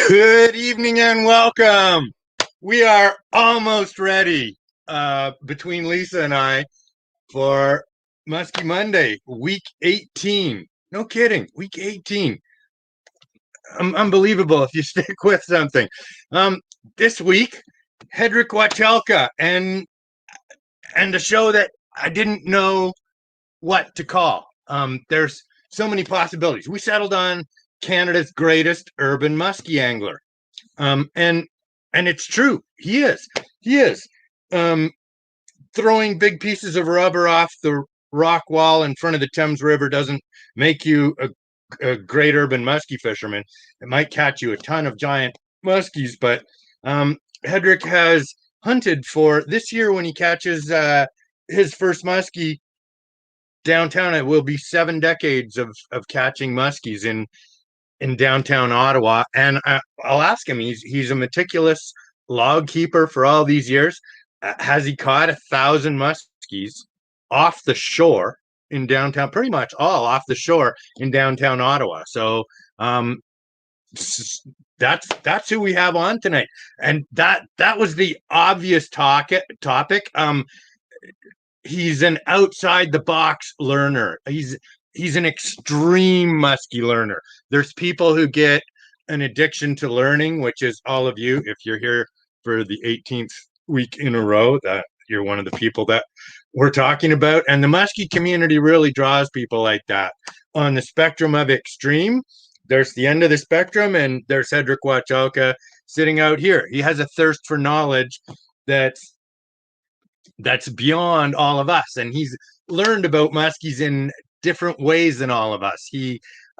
Good evening and welcome. We are almost ready between Lisa and I for Musky Monday, week 18. No kidding, week 18. Unbelievable if you stick with something. This week, Hedrik Wachelka and a show that I didn't know what to call. There's so many possibilities. We settled on Canada's greatest urban musky angler. And it's true. He is. He is. Um, Throwing big pieces of rubber off the rock wall in front of the Thames River doesn't make you a great urban muskie fisherman. It might catch you a ton of giant muskies, but Hedrik has hunted for this year when he catches his first muskie downtown. It will be 7 decades of catching muskies in downtown Ottawa, and I'll ask him. He's a meticulous log keeper for all these years. Has he caught 1,000 muskies off the shore in downtown? Pretty much all off the shore in downtown Ottawa. So that's who we have on tonight, and that was the obvious topic. He's an outside the box learner. He's an extreme musky learner. There's people who get an addiction to learning, which is all of you. If you're here for the 18th week in a row, that you're one of the people that we're talking about. And the musky community really draws people like that. On the spectrum of extreme, there's the end of the spectrum, and there's Hedrik Wachelka sitting out here. He has a thirst for knowledge that's beyond all of us, and he's learned about muskies in different ways than all of us.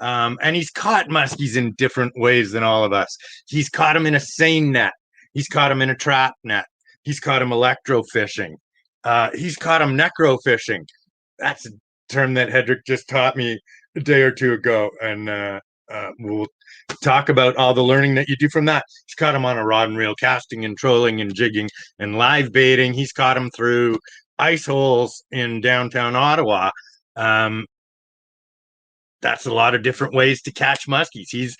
And he's caught muskies in different ways than all of us. He's caught them in a seine net. He's caught them in a trap net. He's caught them electro fishing. He's caught them necro fishing. That's a term that Hedrik just taught me a day or two ago, and we'll talk about all the learning that you do from that. He's caught them on a rod and reel, casting and trolling and jigging and live baiting. He's caught them through ice holes in downtown Ottawa. That's a lot of different ways to catch muskies. He's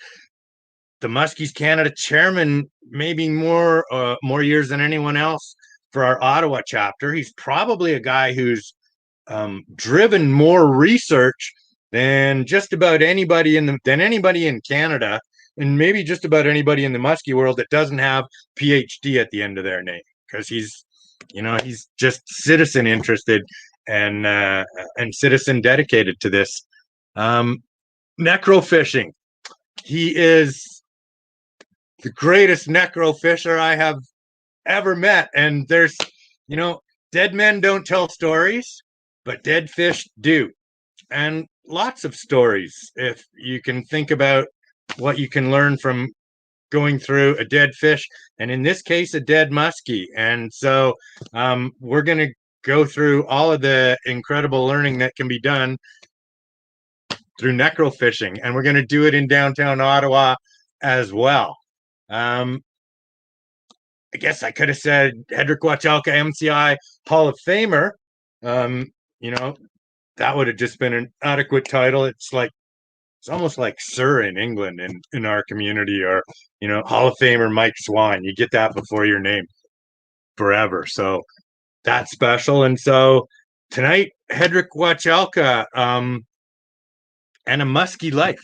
the Muskies Canada chairman, maybe more years than anyone else for our Ottawa chapter. He's probably a guy who's driven more research than just about anybody in Canada, and maybe just about anybody in the muskie world that doesn't have PhD at the end of their name, because he's just citizen interested and citizen dedicated to this. Necro fishing. He is the greatest necro fisher I have ever met. And there's, dead men don't tell stories, but dead fish do. And lots of stories, if you can think about what you can learn from going through a dead fish, and in this case, a dead muskie. And so we're going to go through all of the incredible learning that can be done through necro fishing, and we're going to do it in downtown Ottawa as well. I guess I could have said Hedrik Wachelka, MCI Hall of Famer. That would have just been an adequate title. It's almost like Sir in England in our community, or Hall of Famer Mike Swan. You get that before your name forever. So that's special. And so tonight, Hedrik Wachelka, and a musky life,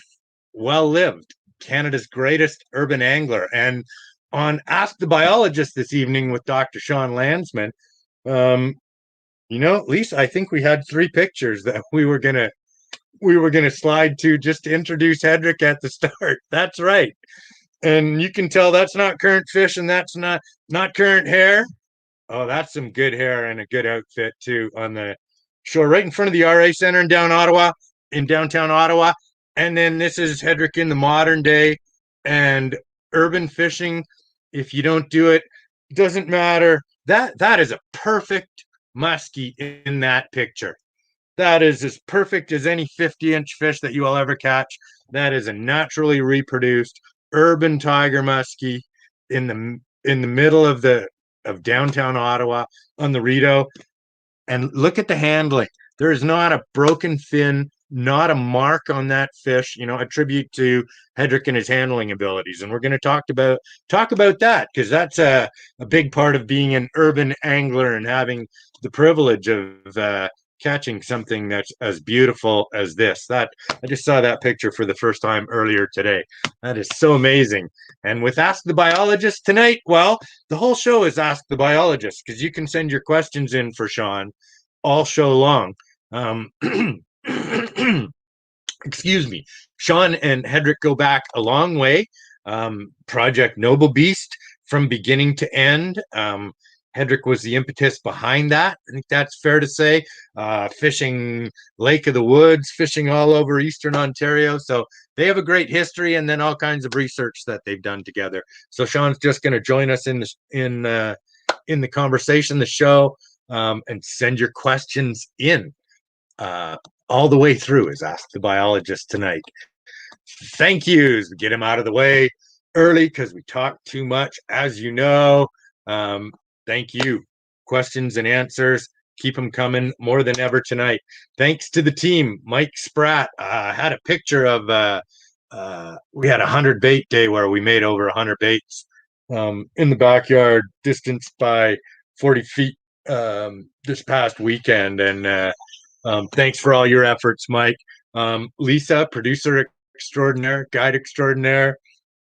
well lived, Canada's greatest urban angler. And on Ask the Biologist this evening with Dr. Sean Landsman, Lisa, I think we had 3 pictures that we were gonna slide to just to introduce Hedrik at the start. That's right. And you can tell that's not current fish, and that's not current hair. Oh, that's some good hair and a good outfit too on the shore, right in front of the RA Center in downtown Ottawa. And then this is Hedrik in the modern day, and urban fishing. If you don't do it, it doesn't matter. That is a perfect muskie in that picture. That is as perfect as any 50-inch fish that you will ever catch. That is a naturally reproduced urban tiger muskie in the middle of downtown Ottawa on the Rideau. And look at the handling. There is not a broken fin not a mark on that fish, a tribute to Hedrik and his handling abilities. And we're going to talk about that, because that's a big part of being an urban angler and having the privilege of catching something that's as beautiful as this. That I just saw that picture for the first time earlier today. That is so amazing. And with Ask the Biologist tonight, well, the whole show is Ask the Biologist, because you can send your questions in for Sean all show long. Excuse me. Sean and Hedrik go back a long way. Project Noble Beast from beginning to end. Hedrik was the impetus behind that. I think that's fair to say. Fishing Lake of the Woods, fishing all over Eastern Ontario. So they have a great history, and then all kinds of research that they've done together. So Sean's just going to join us in the conversation, the show, and send your questions in. All the way through is Ask the Biologist tonight. Thank yous. Get him out of the way early because we talk too much, as you know. Thank you. Questions and answers. Keep them coming more than ever tonight. Thanks to the team. Mike Spratt had a picture of, we had a 100 bait day where we made over 100 baits in the backyard, distanced by 40 feet this past weekend. And thanks for all your efforts, Mike. Lisa, producer extraordinaire, guide extraordinaire,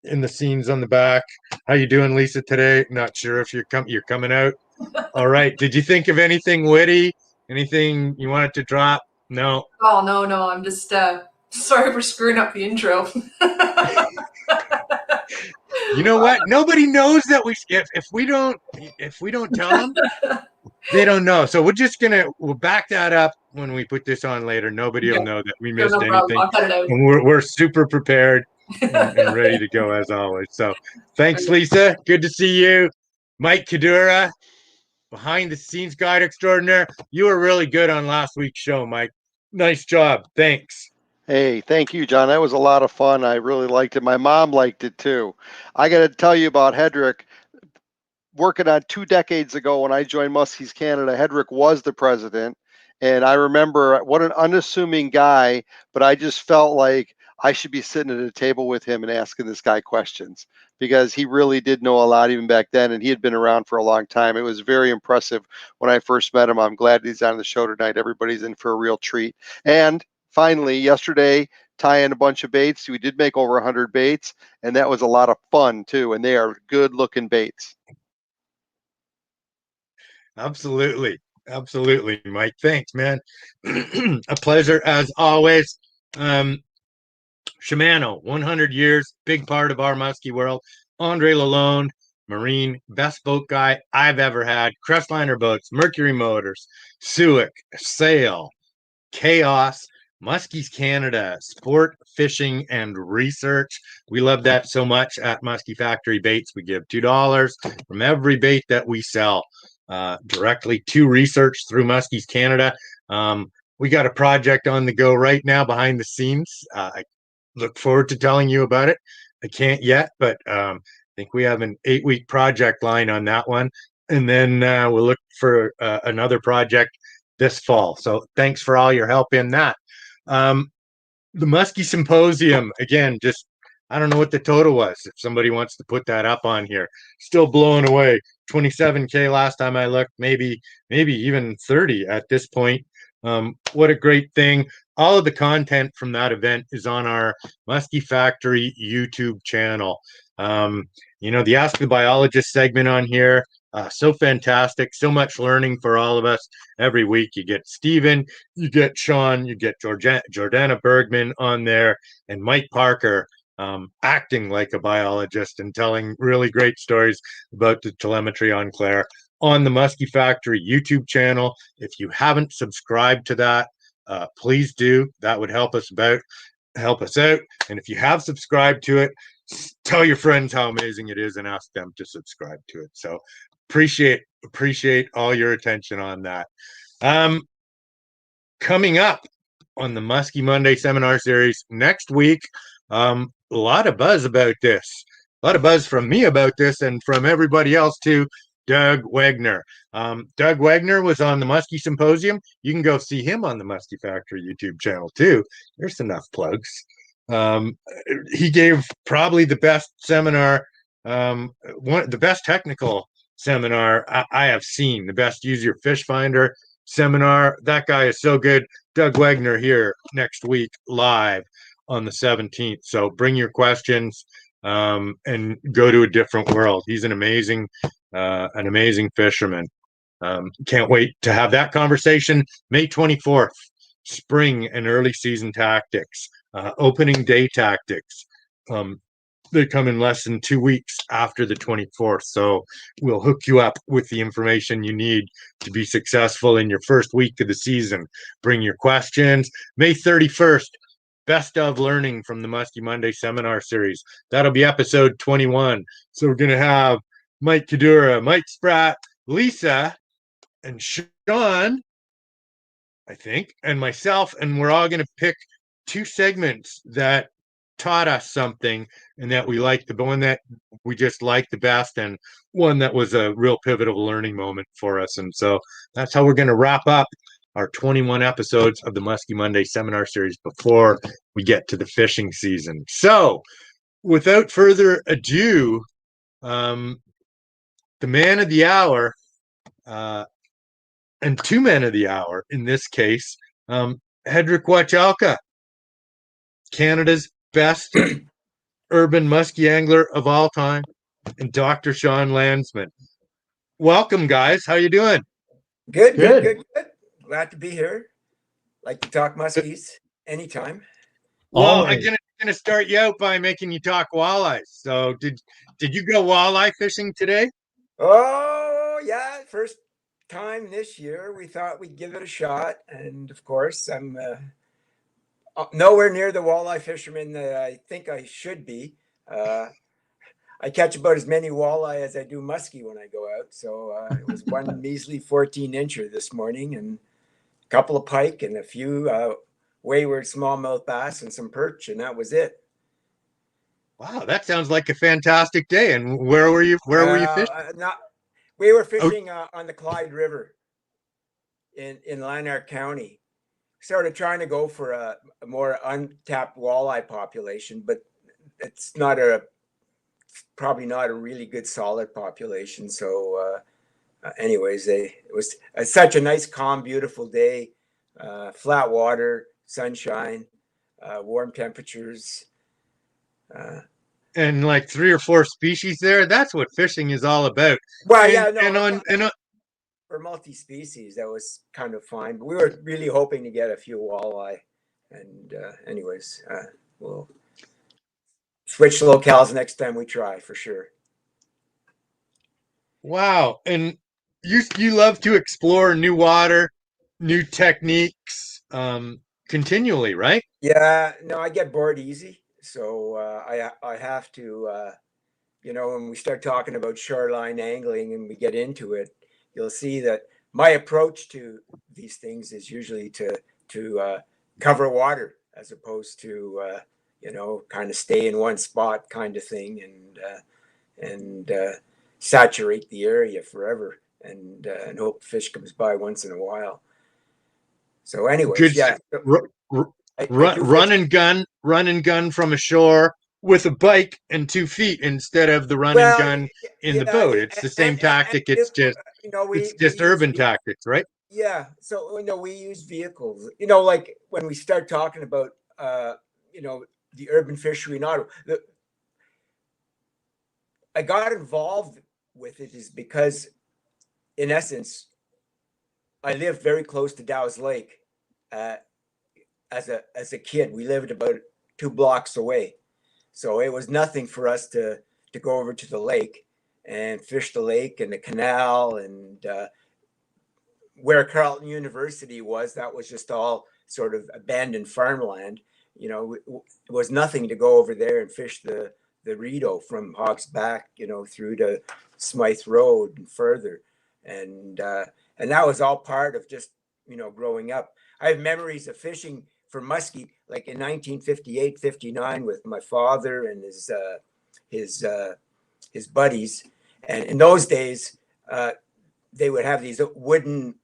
in the scenes on the back. How you doing, Lisa, today? Not sure if you're coming out. All right. Did you think of anything witty? Anything you wanted to drop? No. Oh, no. I'm just sorry for screwing up the intro. You know what? Nobody knows that if we don't tell them, they don't know. So we'll back that up when we put this on later. Nobody will know that we missed anything. And we're super prepared and ready to go as always. So thanks, Lisa. Good to see you. Mike Kadura, behind the scenes guide extraordinaire. You were really good on last week's show, Mike. Nice job. Thanks. Hey, thank you, John. That was a lot of fun. I really liked it. My mom liked it too. I got to tell you about Hedrik. Working on 2 decades ago when I joined Muskies Canada, Hedrik was the president. And I remember what an unassuming guy, but I just felt like I should be sitting at a table with him and asking this guy questions, because he really did know a lot even back then, and he had been around for a long time. It was very impressive when I first met him. I'm glad he's on the show tonight. Everybody's in for a real treat. And finally, yesterday, tying a bunch of baits. We did make over 100 baits, and that was a lot of fun too. And they are good-looking baits. Absolutely, Mike. Thanks, man. A pleasure as always. Shimano, 100 years, big part of our musky world. Andre Lalonde, Marine, best boat guy I've ever had. Crestliner boats, Mercury motors, Suick, Sail, Chaos, Muskies Canada, sport, fishing, and research. We love that so much at Musky Factory Baits. We give $2 from every bait that we sell directly to research through Muskies Canada. We got a project on the go right now behind the scenes. I look forward to telling you about it. I can't yet, but I think we have an 8-week project line on that one. And then we'll look for another project this fall. So thanks for all your help in that. The Musky Symposium, again, just, I don't know what the total was. If somebody wants to put that up on here, still blowing away. 27K last time I looked, maybe even 30 at this point. What a great thing. All of the content from that event is on our Musky Factory YouTube channel. The Ask the Biologist segment on here, so fantastic, so much learning for all of us every week. You get Stephen, you get Sean, you get Jordana Bergman on there, and Mike Parker acting like a biologist and telling really great stories about the telemetry on Claire on the Musky Factory YouTube channel. If you haven't subscribed to that, please do. That would help us out. And if you have subscribed to it, tell your friends how amazing it is and ask them to subscribe to it. So appreciate all your attention on that. Coming up on the Musky Monday seminar series next week, a lot of buzz about this. A lot of buzz from me about this and from everybody else too. Doug Wagner. Doug Wagner was on the Musky Symposium. You can go see him on the Musky Factory YouTube channel too. There's enough plugs. He gave probably the best seminar, the best technical seminar I have seen, the best use your fish finder seminar. That guy is so good. Doug Wagner here next week live on the 17th. So bring your questions and go to a different world. He's an amazing fisherman. Can't wait to have that conversation. May 24th, spring and early season tactics, opening day tactics. They come in less than 2 weeks after the 24th. So we'll hook you up with the information you need to be successful in your first week of the season. Bring your questions. May 31st, best of learning from the Musky Monday seminar series. That'll be episode 21. So we're going to have Mike Kadura, Mike Spratt, Lisa, and Sean, I think, and myself, and we're all going to pick 2 segments that taught us something and that we liked, the one that we just liked the best, and one that was a real pivotal learning moment for us. And so that's how we're going to wrap up our 21 episodes of the Musky Monday seminar series before we get to the fishing season. So without further ado, the man of the hour, and 2 men of the hour in this case, Hedrik Wachelka, Canada's best urban musky angler of all time, and Dr. Sean Landsman. Welcome, guys. How you doing? Good. Glad to be here. Like to talk muskies anytime. Well, I'm gonna start you out by making you talk walleyes. So did you go walleye fishing today? Oh yeah, first time this year. We thought we'd give it a shot, and of course, I'm nowhere near the walleye fisherman that I think I should be. I catch about as many walleye as I do muskie when I go out. So it was one measly 14-incher this morning, and a couple of pike and a few wayward smallmouth bass and some perch, and that was it. Wow, that sounds like a fantastic day. And where were you? Where were you fishing? We were fishing on the Clyde River in Lanark County. Started trying to go for a more untapped walleye population, but it's probably not a really good solid population. So anyways, it was such a nice, calm, beautiful day, flat water, sunshine, warm temperatures. And like 3 or 4 species there. That's what fishing is all about. Well, for multi-species, that was kind of fine. But we were really hoping to get a few walleye. And anyways, we'll switch locales next time we try for sure. Wow. And you love to explore new water, new techniques, continually, right? Yeah, no, I get bored easy. So I have to, when we start talking about shoreline angling and we get into it, you'll see that my approach to these things is usually to cover water as opposed to, kind of stay in one spot kind of thing and saturate the area forever and hope fish comes by once in a while. So anyways, yeah. Run and gun from a shore with a bike and 2 feet instead of the run and gun in the boat. It's the same tactic. It's just urban tactics, right? Yeah. So we use vehicles. Like when we start talking about the urban fishery in Ottawa, I got involved with it is because, in essence, I lived very close to Dow's Lake. As a kid, we lived about 2 blocks away, so it was nothing for us to go over to the lake and fish the lake and the canal and where Carleton University was. That was just all sort of abandoned farmland. It was nothing to go over there and fish the Rideau from Hawks Back, through to Smythe Road and further, and that was all part of just growing up. I have memories of fishing for muskie like in 1958, 59 with my father and his buddies. And in those days, they would have these wooden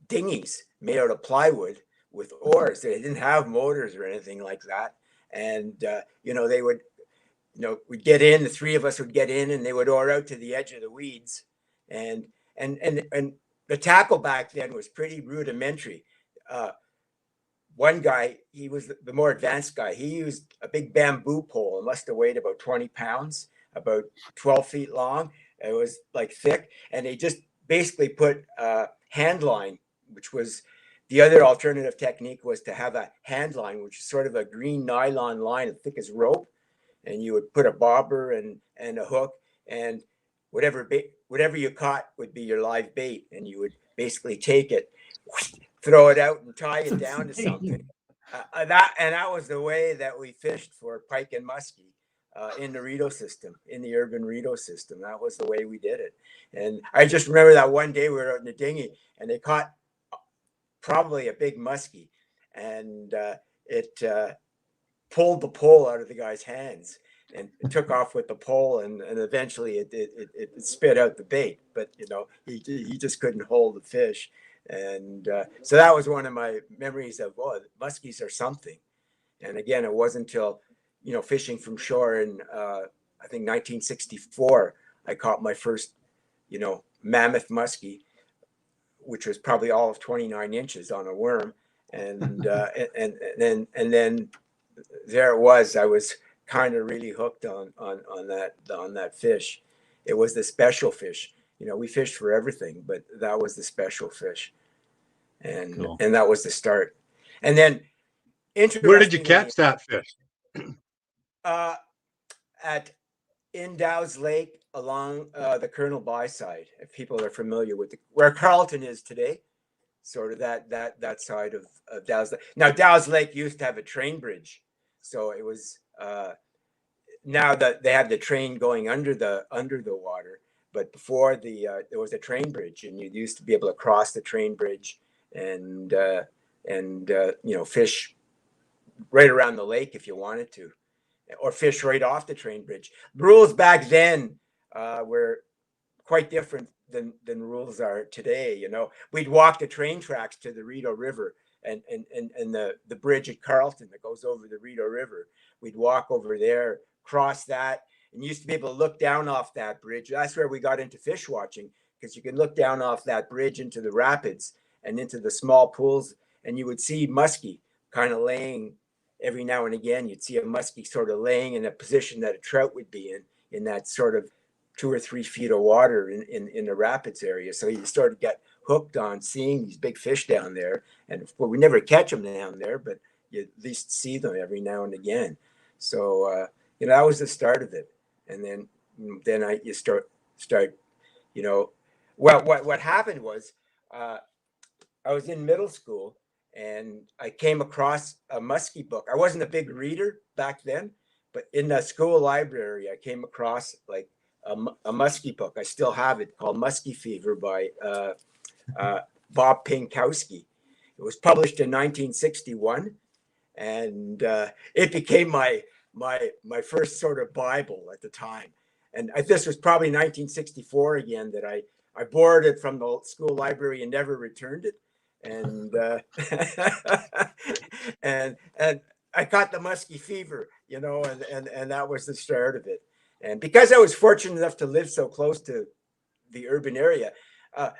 dinghies made out of plywood with oars. They didn't have motors or anything like that. And, they would, we'd get in, the three of us would get in, and they would oar out to the edge of the weeds. And the tackle back then was pretty rudimentary. One guy, he was the more advanced guy. He used a big bamboo pole. It must have weighed about 20 pounds, about 12 feet long. It was like thick. And they just basically put hand line, which was the other alternative technique, was to have a hand line, which is sort of a green nylon line as thick as rope. And you would put a bobber and a hook, and whatever you caught would be your live bait. And you would basically take it, throw it out, and tie it down to something. That was the way that we fished for pike and muskie in the Rideau system, in the urban Rideau system. That was the way we did it. And I just remember that one day we were out in the dinghy, and they caught probably a big muskie, and it pulled the pole out of the guy's hands and took off with the pole, and eventually it spit out the bait. But he just couldn't hold the fish. And so that was one of my memories of, muskies are something. And again, it wasn't until fishing from shore in I think 1964 I caught my first mammoth muskie, which was probably all of 29 inches on a worm. And and then there it was. I was kind of really hooked on that fish. It was the special fish. We fished for everything, but that was the special fish. And Cool. and that was the start. And then Where did you catch that fish? In Dow's Lake along the Colonel By side, if people are familiar with where Carleton is today, sort of that side of Dow's Lake. Now, Dow's Lake used to have a train bridge, so it was now that they have the train going under the water, but before there was a train bridge, and you used to be able to cross the train bridge and fish right around the lake if you wanted to, or fish right off the train bridge. The rules back then were quite different than rules are today. We'd walk the train tracks to the Rideau River and the bridge at Carleton that goes over the Rideau River. We'd walk over there, cross that, and you used to be able to look down off that bridge. That's where we got into fish watching, because you can look down off that bridge into the rapids and into the small pools, and you would see muskie kind of laying every now and again. You'd see a muskie sort of laying in a position that a trout would be in that sort of 2 or 3 feet of water in the rapids area. So you sort of get hooked on seeing these big fish down there. And we never catch them down there, but you at least see them every now and again. So that was the start of it. And then you start what happened was I was in middle school, and I came across a muskie book. I wasn't a big reader back then, but in the school library, I came across like a muskie book. I still have it, called Musky Fever by Bob Pinkowski. It was published in 1961, and it became my first sort of Bible at the time. And this was probably 1964 again that I borrowed it from the school library and never returned it. And and I caught the musky fever, and that was the start of it. And because I was fortunate enough to live so close to the urban area,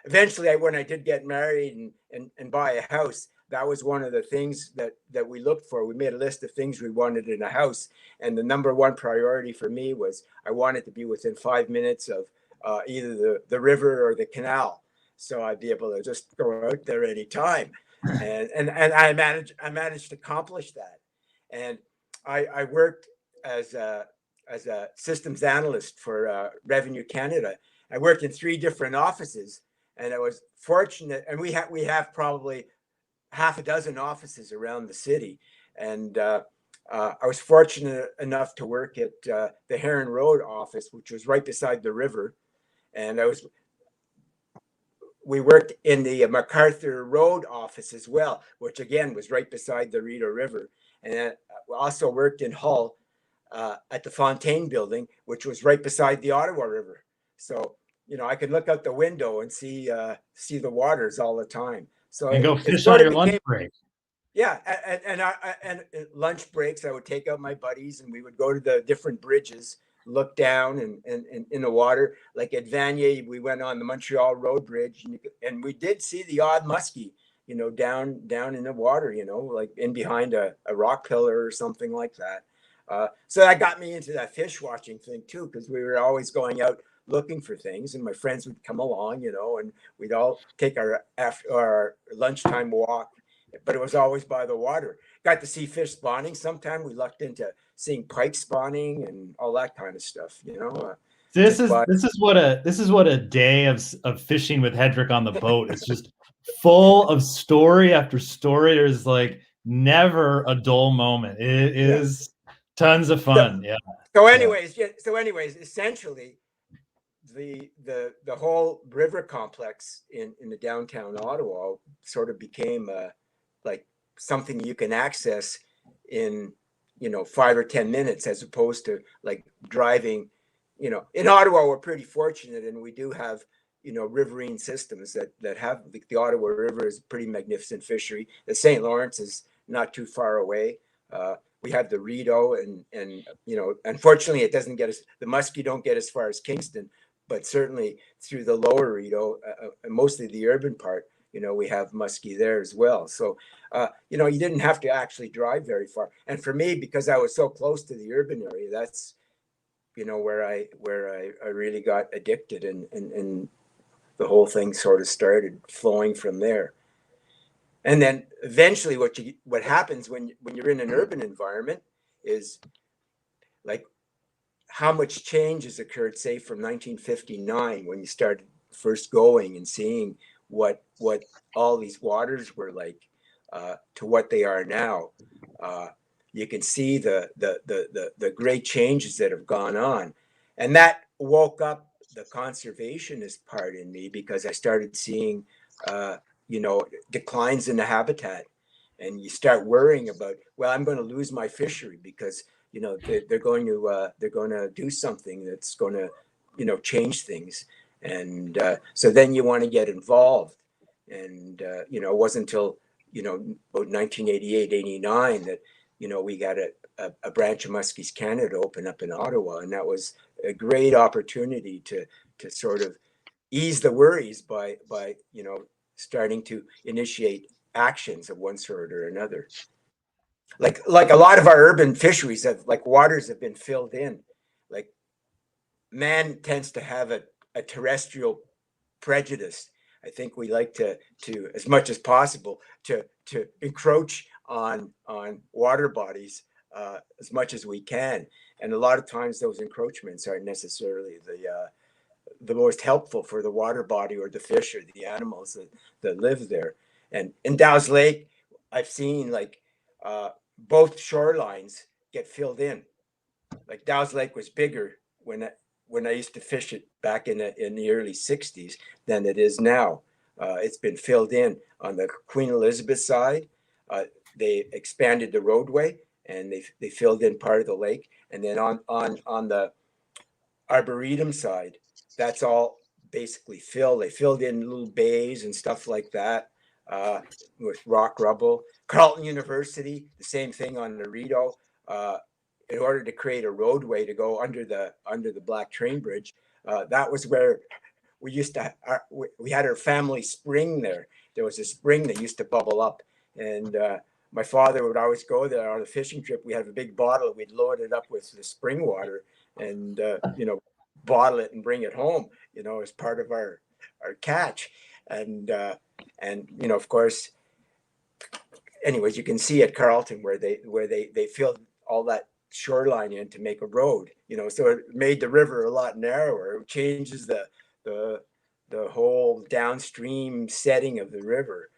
eventually, when I did get married and buy a house, that was one of the things that we looked for. We made a list of things we wanted in a house, and the number one priority for me was I wanted to be within 5 minutes of either the river or the canal, so I'd be able to just go out there anytime. And I managed to accomplish that. And I worked as a systems analyst for Revenue Canada. I worked in 3 different offices, and I was fortunate. And we have probably half a dozen offices around the city. And I was fortunate enough to work at the Heron Road office, which was right beside the river. And we worked in the MacArthur Road office as well, which again was right beside the Rideau River. And we also worked in Hull at the Fontaine building, which was right beside the Ottawa River. So I could look out the window and see the waters all the time. So And go it fish sort on of your lunch became, break. yeah. And at lunch breaks, I would take out my buddies and we would go to the different bridges, look down and in the water. Like at Vanier, we went on the Montreal Road Bridge and we did see the odd muskie, down in the water, like in behind a rock pillar or something like that. So that got me into that fish watching thing too, because we were always going out looking for things, and my friends would come along, and we'd all take our lunchtime walk, but it was always by the water. Got to see fish spawning. Sometime we lucked into seeing pike spawning and all that kind of stuff. This is what a day of fishing with Hedrik on the boat is, just full of story after story. There's like never a dull moment. It is tons of fun. So anyways, essentially, the whole river complex in the downtown Ottawa sort of became like something you can access in 5 or 10 minutes, as opposed to like driving. In Ottawa, we're pretty fortunate, and we do have riverine systems that have the Ottawa River is a pretty magnificent fishery. The St. Lawrence is not too far away. We have the Rideau, and unfortunately, it doesn't get us. The Musky don't get as far as Kingston, but certainly through the lower Rideau, mostly the urban part, we have Musky there as well. So, you didn't have to actually drive very far. And for me, because I was so close to the urban area, that's where I really got addicted, and the whole thing sort of started flowing from there. And then eventually what happens when you're in an urban environment is like how much change has occurred, say from 1959, when you started first going and seeing what all these waters were like, to what they are now. You can see the great changes that have gone on, and that woke up the conservationist part in me, because I started seeing declines in the habitat, and you start worrying about, well, I'm going to lose my fishery because they're going to do something that's going to change things, and so then you want to get involved, and it wasn't until about 1988, 89 that we got a branch of Muskies Canada open up in Ottawa, and that was a great opportunity to sort of ease the worries by starting to initiate actions of one sort or another. Like a lot of our urban fisheries waters have been filled in. Like, man tends to have a terrestrial prejudice. I think we like to as much as possible to encroach on water bodies as much as we can, and a lot of times those encroachments aren't necessarily the most helpful for the water body or the fish or the animals that live there. And in Dow's Lake, I've seen both shorelines get filled in. Like Dow's Lake was bigger when I used to fish it back in the early 60s than it is now. It's been filled in on the Queen Elizabeth side. They expanded the roadway, and they filled in part of the lake. And then on the Arboretum side, that's all basically filled. They filled in little bays and stuff like that with rock rubble. Carleton University, the same thing on the Rideau. In order to create a roadway to go under the Black Train Bridge, that was where we used to. We had our family spring there. There was a spring that used to bubble up, and my father would always go there on a fishing trip. We had a big bottle. We'd load it up with the spring water, and bottle it and bring it home. As part of our catch, and of course. Anyways, you can see at Carleton where they filled all that shoreline in to make a road, so it made the river a lot narrower. It changes the whole downstream setting of the river.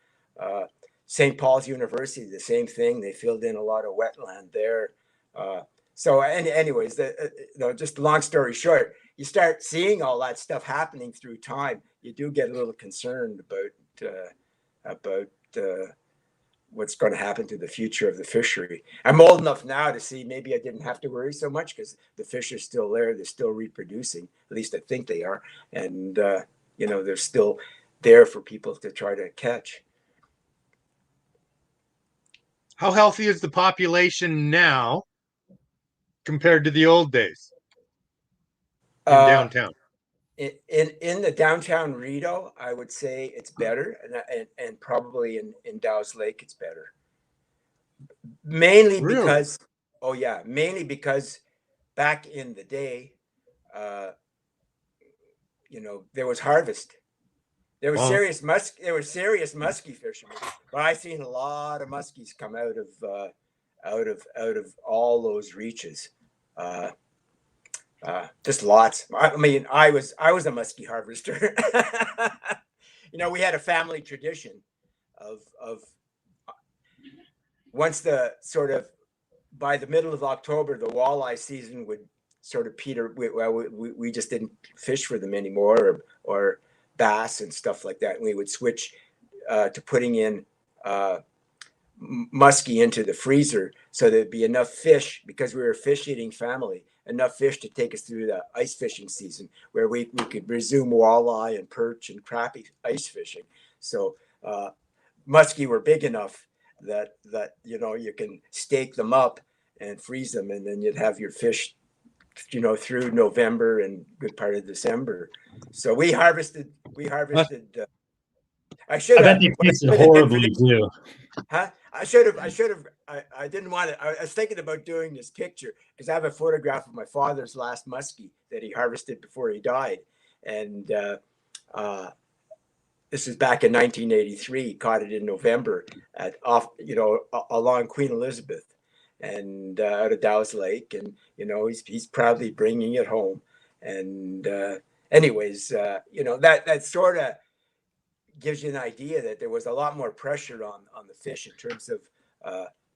St. Paul's University, the same thing. They filled in a lot of wetland there. So anyways, just long story short, you start seeing all that stuff happening through time. You do get a little concerned about what's going to happen to the future of the fishery. I'm old enough now to see maybe I didn't have to worry so much because the fish are still there. They're still reproducing. At least I think they are. And, they're still there for people to try to catch. How healthy is the population now compared to the old days in downtown? In the downtown Rideau, I would say it's better, and probably in Dow's Lake it's better. Mainly Really? because, mainly because back in the day, there was harvest. There was serious musky fishermen, but I've seen a lot of muskies come out of all those reaches. Just lots. I mean, I was a muskie harvester. We had a family tradition of once by the middle of October, the walleye season would sort of peter. We just didn't fish for them anymore, or bass and stuff like that. And we would switch to putting in muskie into the freezer so there'd be enough fish, because we were a fish eating family, enough fish to take us through the ice fishing season, where we could resume walleye and perch and crappie ice fishing. So muskie were big enough that you can stake them up and freeze them, and then you'd have your fish through November and good part of December. So we harvested. I should have. I bet they tasted horribly too. Huh? I should have. I didn't want it. I was thinking about doing this picture because I have a photograph of my father's last muskie that he harvested before he died, and this is back in 1983. He caught it in November along Queen Elizabeth, and out of Dow's Lake, and he's proudly bringing it home. And anyways, that sort of gives you an idea that there was a lot more pressure on the fish in terms of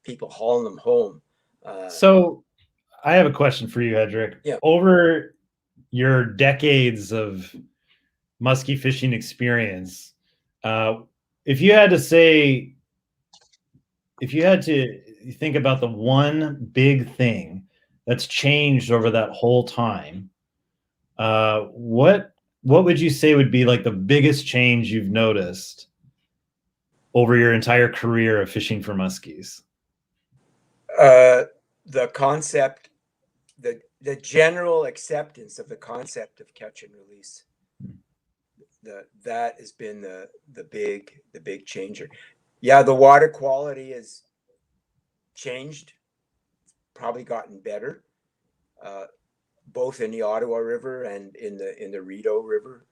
people hauling them home. So I have a question for you, Hedrik. Yeah. Over your decades of musky fishing experience, if you had to think about the one big thing that's changed over that whole time, what would you say would be like the biggest change you've noticed over your entire career of fishing for muskies? The concept, the general acceptance of the concept of catch and release. That has been the big changer. Yeah, the water quality has changed, probably gotten better, both in the Ottawa River and in the Rideau River.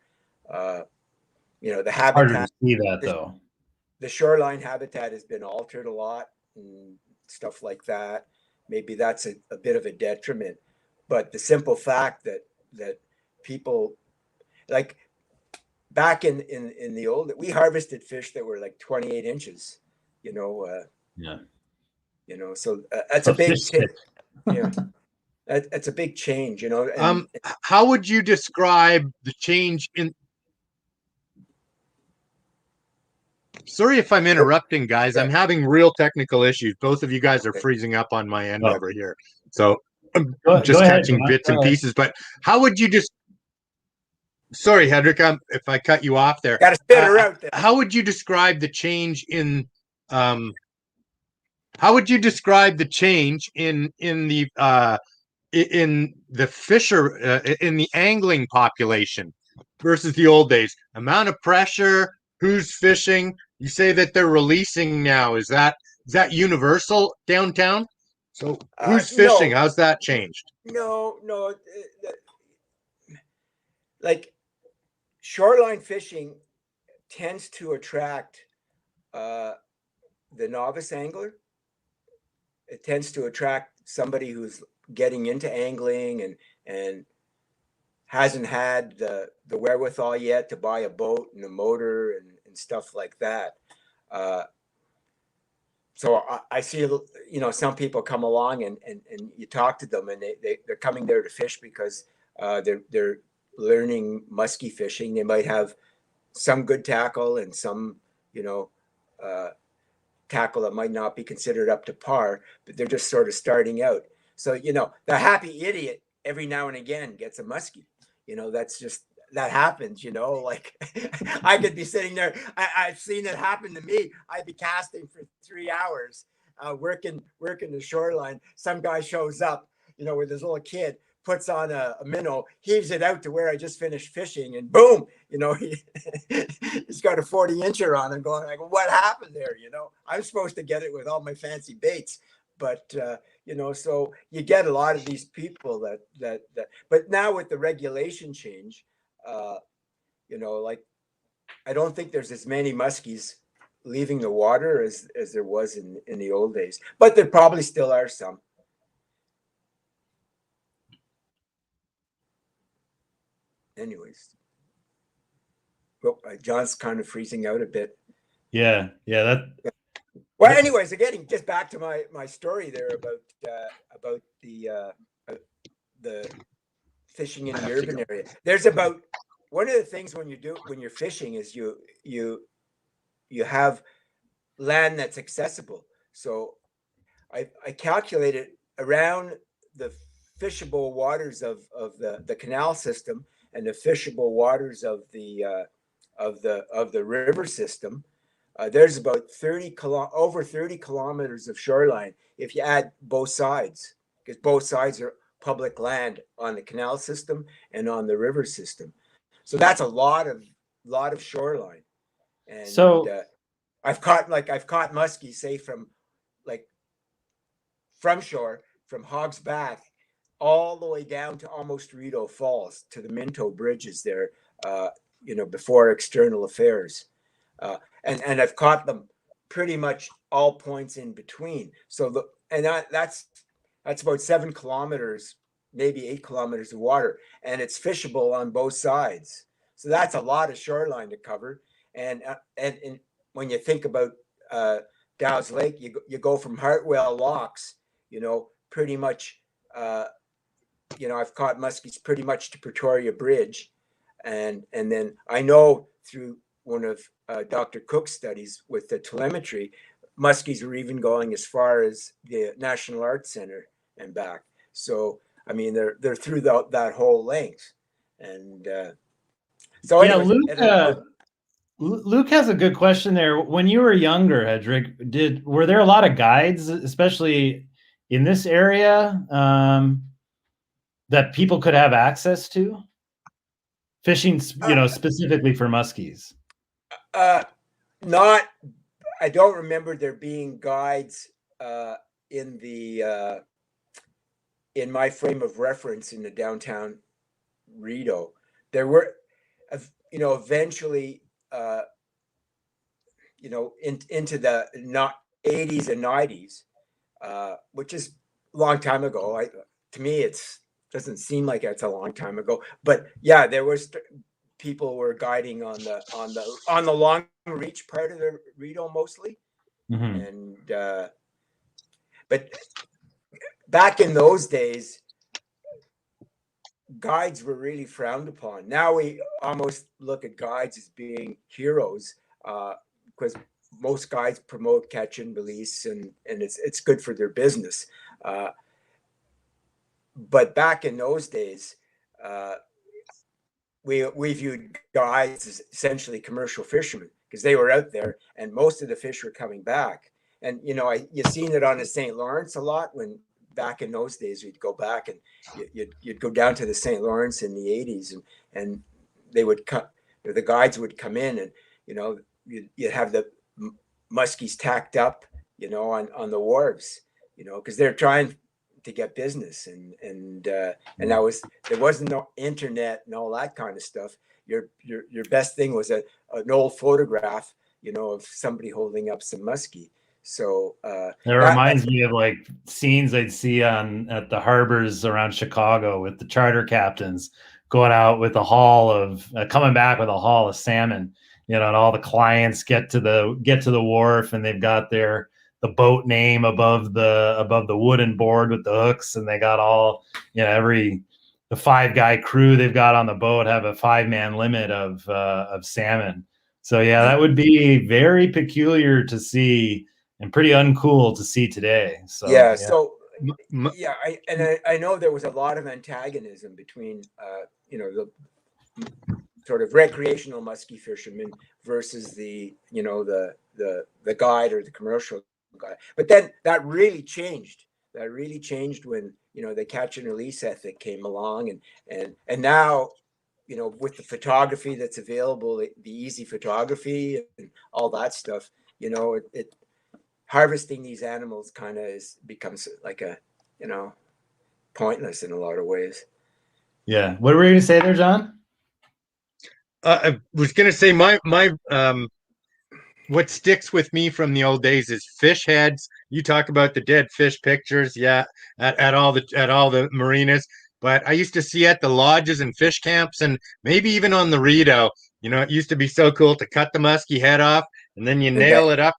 The habitat. Harder to see that though. The shoreline habitat has been altered a lot and stuff like that. Maybe that's a bit of a detriment, but the simple fact that people, like back in the old, we harvested fish that were like 28 inches, Yeah. So that's a big that's a big change, And, how would you describe the change in? Sorry if I'm interrupting, guys. Yeah. I'm having real technical issues. Both of you guys are Okay. freezing up on my end over here. So I'm Go just ahead, catching John. bits Go and ahead. pieces. But how would you just? Sorry, Hedrik, if I cut you off there. Gotta spit her out there. How would you describe the change in? How would you describe the change in the fisher in the angling population versus the old days? Amount of pressure, who's fishing? You say that they're releasing now. Is that universal downtown? So who's fishing? No. How's that changed? No. Like shoreline fishing tends to attract the novice angler. It tends to attract somebody who's getting into angling and hasn't had the wherewithal yet to buy a boat and a motor and stuff like that. So I see, some people come along and you talk to them and they're coming there to fish because they're learning musky fishing. They might have some good tackle and some, tackle that might not be considered up to par, but they're just sort of starting out. So, you know, the happy idiot every now and again gets a muskie. You know, that's just, that happens, you know, like I could be sitting there. I've seen it happen to me. I'd be casting for 3 hours, working the shoreline. Some guy shows up, you know, with his little kid, puts on a minnow, heaves it out to where I just finished fishing, and boom, you know, he's got a 40-incher on and going like, what happened there? You know, I'm supposed to get it with all my fancy baits, but you know, so you get a lot of these people that but now with the regulation change, you know, like, I don't think there's as many muskies leaving the water as there was in the old days, but there probably still are some. Anyways, well, John's kind of freezing out a bit. Yeah. Well, anyways, getting just back to my story there about the fishing in the urban area. There's about, one of the things when you're fishing is you have land that's accessible. So I calculated around the fishable waters of the canal system and the fishable waters of the river system. There's about over 30 kilometers of shoreline if you add both sides, because both sides are public land on the canal system and on the river system. So that's a lot of shoreline. And So I've caught muskies, say from shore, from Hog's Back all the way down to almost Rideau Falls to the Minto bridges there, you know, before external affairs. And I've caught them pretty much all points in between. So that's about 7 kilometers, maybe 8 kilometers of water, and it's fishable on both sides. So that's a lot of shoreline to cover. And when you think about Dow's Lake, you go from Hartwell Locks, you know, pretty much, you know, I've caught muskies pretty much to Pretoria Bridge, and then I know through one of Dr. Cook's studies with the telemetry, muskies are even going as far as the National Arts Center and back. So I mean, they're through that whole length, and so yeah, anyways, Luke has a good question there. When you were younger, Hedrik, were there a lot of guides, especially in this area, that people could have access to fishing, you know, specifically for muskies? Not. I don't remember there being guides in my frame of reference in the downtown Rideau. There were, you know, eventually, you know, into the 80s and 90s, which is a long time ago. To me, it's doesn't seem like it's a long time ago, but yeah, there was people were guiding on the long reach part of the Rideau mostly. Mm-hmm. And but back in those days, guides were really frowned upon. Now we almost look at guides as being heroes, because most guides promote catch and release, and it's good for their business. But back in those days, we viewed guides as essentially commercial fishermen, because they were out there and most of the fish were coming back. And, you know, you've seen it on the St. Lawrence a lot. When back in those days, we'd go back and you'd go down to the St. Lawrence in the 80s, and they would come, the guides would come in, and, you know, you'd have the muskies tacked up, you know, on the wharves, you know, because they're trying to get business, and there wasn't no internet and all that kind of stuff. Your best thing was an old photograph, you know, of somebody holding up some muskie. So it reminds me of like scenes I'd see at the harbors around Chicago with the charter captains going out with coming back with a haul of salmon, you know, and all the clients get to the wharf, and they've got the boat name above the wooden board with the hooks, and they got all, you know, the 5-guy crew they've got on the boat have a 5-man limit of salmon. So yeah, that would be very peculiar to see and pretty uncool to see today. So yeah. So M- yeah, I know there was a lot of antagonism between the sort of recreational musky fishermen versus the guide or the commercial guy. But then that really changed. That really changed when the catch and release ethic came along, and now with the photography that's available, the easy photography and all that stuff, it harvesting these animals kind of becomes like a pointless in a lot of ways. Yeah. What were you going to say there, John? I was going to say my what sticks with me from the old days is fish heads. You talk about the dead fish pictures, yeah, at all the marinas. But I used to see at the lodges and fish camps, and maybe even on the Rideau. It used to be so cool to cut the musky head off, and then you nail it up.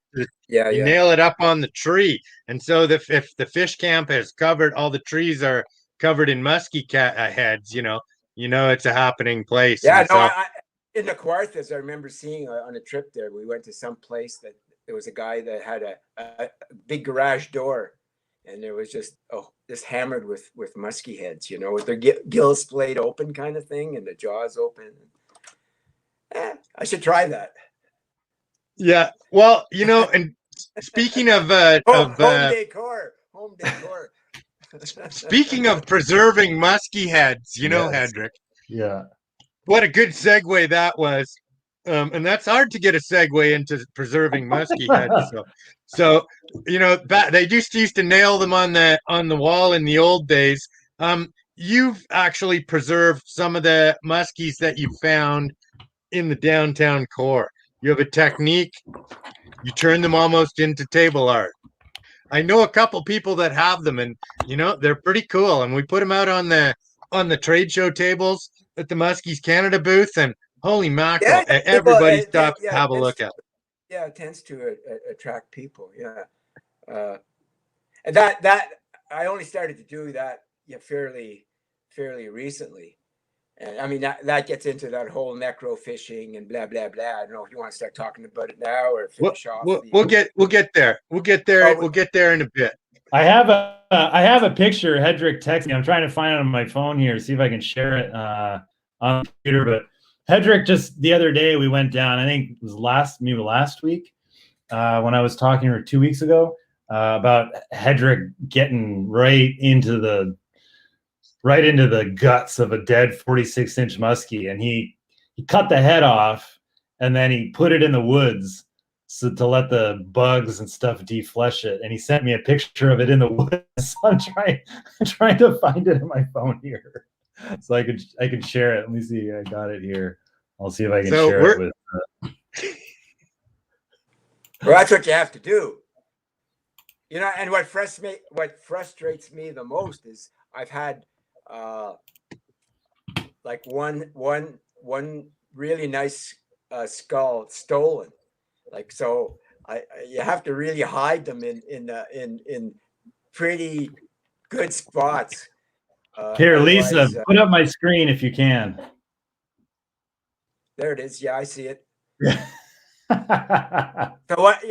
You nail it up on the tree, and so if the fish camp has covered, all the trees are covered in musky heads. It's a happening place. Yeah, and no, so, in the Kawarthas, I remember seeing on a trip there, we went to some place that there was a guy that had a big garage door, and there was just hammered with musky heads, with their gills splayed open kind of thing and the jaws open. I should try that. Yeah, well, and speaking of home decor. Speaking of preserving musky heads, Yes. Hedrik. Yeah. What a good segue that was. And that's hard to get a segue into preserving musky heads. So they just used to nail them on the wall in the old days. You've actually preserved some of the muskies that you found in the downtown core. You have a technique. You turn them almost into table art. I know a couple people that have them, and they're pretty cool. And we put them out on the trade show tables at the Muskies Canada booth, and holy mackerel, everybody stops to have a look at it. Yeah, it tends to attract people. Yeah, and that I only started to do that fairly recently. And I mean that gets into that whole necro fishing and blah blah blah. I don't know if you want to start talking about it now or finish off. We'll get there. We'll get there in a bit. I have a picture. Hedrik texted me. I'm trying to find it on my phone here, see if I can share it on the computer. But Hedrik, just the other day we went down. I think it was last week when I was talking to her 2 weeks ago about Hedrik getting right into the guts of a dead 46-inch muskie, and he cut the head off and then he put it in the woods to let the bugs and stuff deflesh it, and he sent me a picture of it in the woods. So I'm trying to find it in my phone here so I can share it. Let me see. I got it here. I'll see if I can share it with well, that's what you have to do. And what frustrates me the most is I've had like one really nice skull stolen. Like, so you have to really hide them in pretty good spots. Here, Lisa, put up my screen if you can. There it is. Yeah, I see it. So what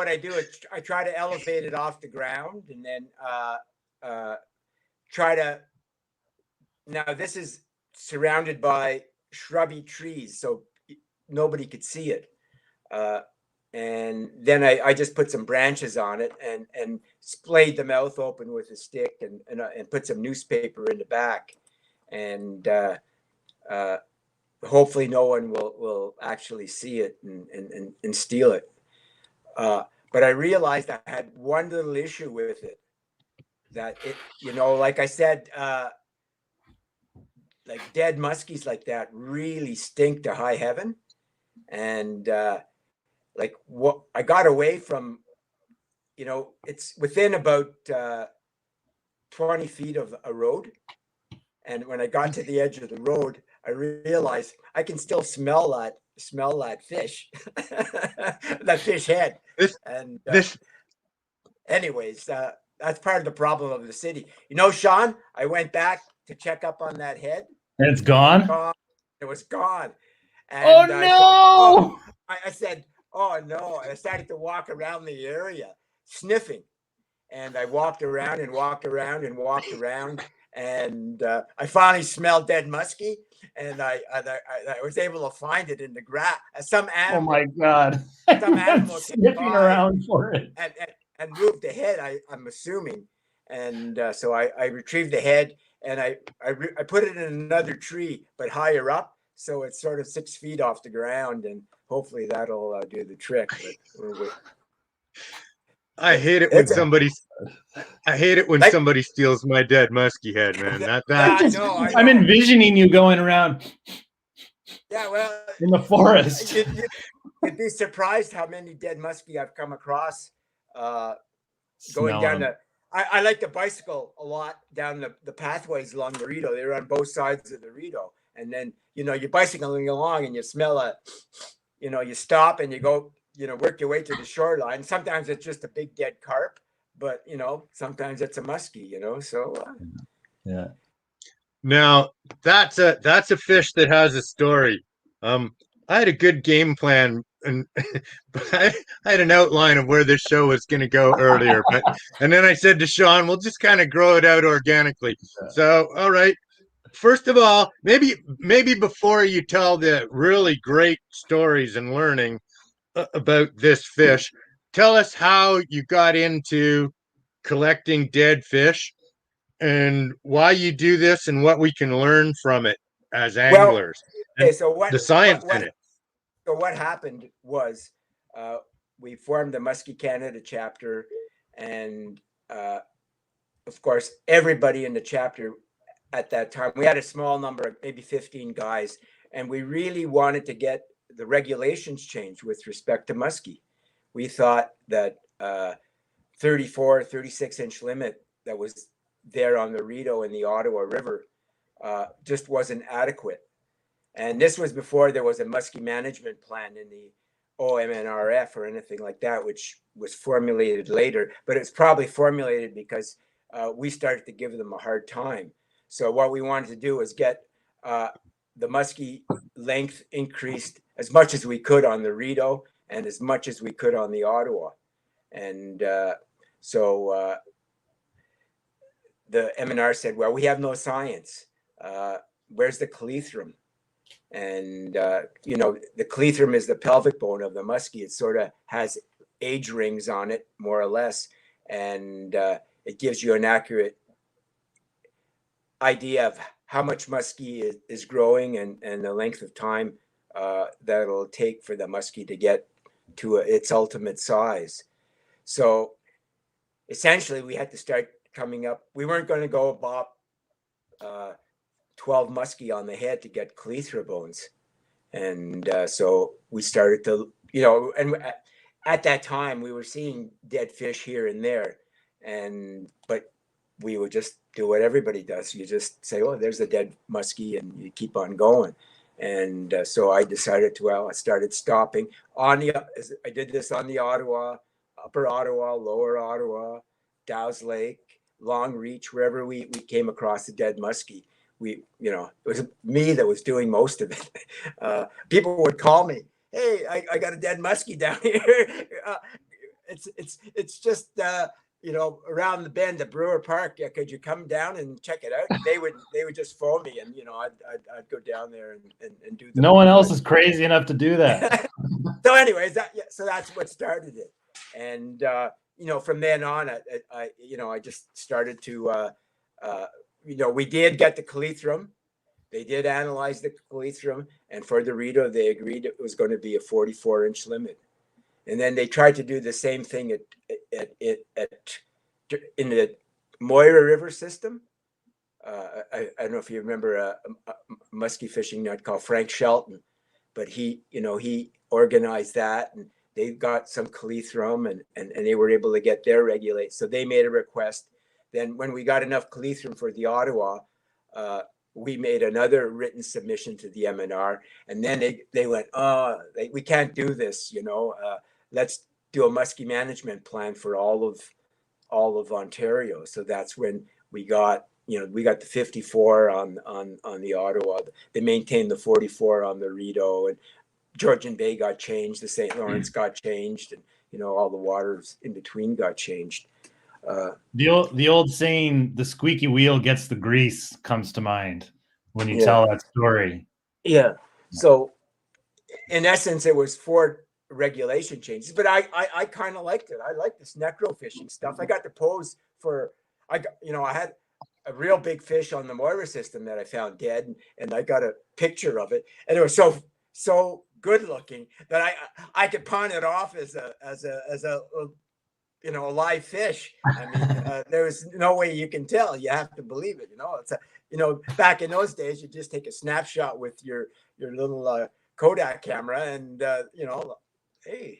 I do is I try to elevate it off the ground, and then try to. Now this is surrounded by shrubby trees, so nobody could see it. And then I just put some branches on it and splayed the mouth open with a stick and put some newspaper in the back, and hopefully no one will actually see it and steal it. But I realized I had one little issue with it, that it, like I said, like dead muskies like that really stink to high heaven. And like what I got away from, it's within about 20 feet of a road. And when I got to the edge of the road, I realized I can still smell that fish, that fish head. Anyways, that's part of the problem of the city. Sean, I went back to check up on that head. And it's gone? It was gone. And no! I said, Oh no! I started to walk around the area, sniffing, and I walked around and walked around and walked around, and I finally smelled dead muskie, and I was able to find it in the grass. Some Oh animal, my God. some animal came Sniffing by around for it. and moved the head. I'm assuming, and so I retrieved the head and I put it in another tree, but higher up, so it's sort of 6 feet off the ground, and hopefully that'll do the trick. But I hate it when somebody steals my dead musky head, man. I'm envisioning you going around. Yeah, well, in the forest. You'd be surprised how many dead muskie I've come across going down the. I like to bicycle a lot down the pathways along the Rideau. They're on both sides of the Rideau, and then you're bicycling along and you smell you stop and you go, work your way to the shoreline. Sometimes it's just a big dead carp, but sometimes it's a muskie. So yeah. Now that's a fish that has a story. I had a good game plan, and I had an outline of where this show was going to go earlier, and then I said to Sean, "We'll just kind of grow it out organically." So, all right. First of all, maybe before you tell the really great stories and learning about this fish, tell us how you got into collecting dead fish and why you do this and what we can learn from it as anglers. Well, okay, so the science in it. So what happened was we formed the Musky Canada chapter, and of course, everybody in the chapter at that time, we had a small number, maybe 15 guys, and we really wanted to get the regulations changed with respect to muskie. We thought that 34, 36-inch limit that was there on the Rideau and the Ottawa River just wasn't adequate. And this was before there was a muskie management plan in the OMNRF or anything like that, which was formulated later. But it's probably formulated because we started to give them a hard time. So what we wanted to do was get the muskie length increased as much as we could on the Rideau and as much as we could on the Ottawa. And so the MNR said, well, we have no science. Where's the clethrum? And, the clethrum is the pelvic bone of the muskie. It sort of has age rings on it, more or less. And it gives you an accurate idea of how much muskie is growing and the length of time that it'll take for the muskie to get to its ultimate size. So essentially, we had to start coming up. We weren't going to go about 12 muskie on the head to get clethra bones. And so we started to, and at that time we were seeing dead fish here and there. But we would just do what everybody does. You just say, oh, there's a dead muskie, and you keep on going. And so I decided I started stopping I did this on the Ottawa, Upper Ottawa, Lower Ottawa, Dow's Lake, Long Reach, wherever we came across a dead muskie. It was me that was doing most of it. People would call me, hey, I got a dead muskie down here. It's just, around the bend at Brewer Park. Yeah, could you come down and check it out? They would just phone me, and I'd go down there and do. No one else is crazy enough to do that. So, anyways, so that's what started it, and from then on, I just started to, we did get the clethrum. They did analyze the clethrum, and for the Rideau, they agreed it was going to be a 44-inch limit. And then they tried to do the same thing in the Moira River system. I don't know if you remember a muskie fishing nut called Frank Shelton, but he organized that, and they got some clethrum, and they were able to get their regulate. So they made a request. Then when we got enough clethrum for the Ottawa, we made another written submission to the MNR, and then they went, we can't do this, let's do a muskie management plan for all of Ontario. So that's when we got the 54 on the Ottawa. They maintained the 44 on the Rideau, and Georgian Bay got changed, the St. Lawrence got changed, and all the waters in between got changed. The old saying, "The squeaky wheel gets the grease," comes to mind when you tell that story. Yeah. So, in essence, it was 4 regulation changes, but I kind of liked it. I like this necro fishing stuff. I got to pose for, I had a real big fish on the Moira system that I found dead, and I got a picture of it, and it was so good looking that I could pawn it off as a a live fish. I mean, there's no way you can tell. You have to believe it. It's back in those days, you just take a snapshot with your little Kodak camera, and hey.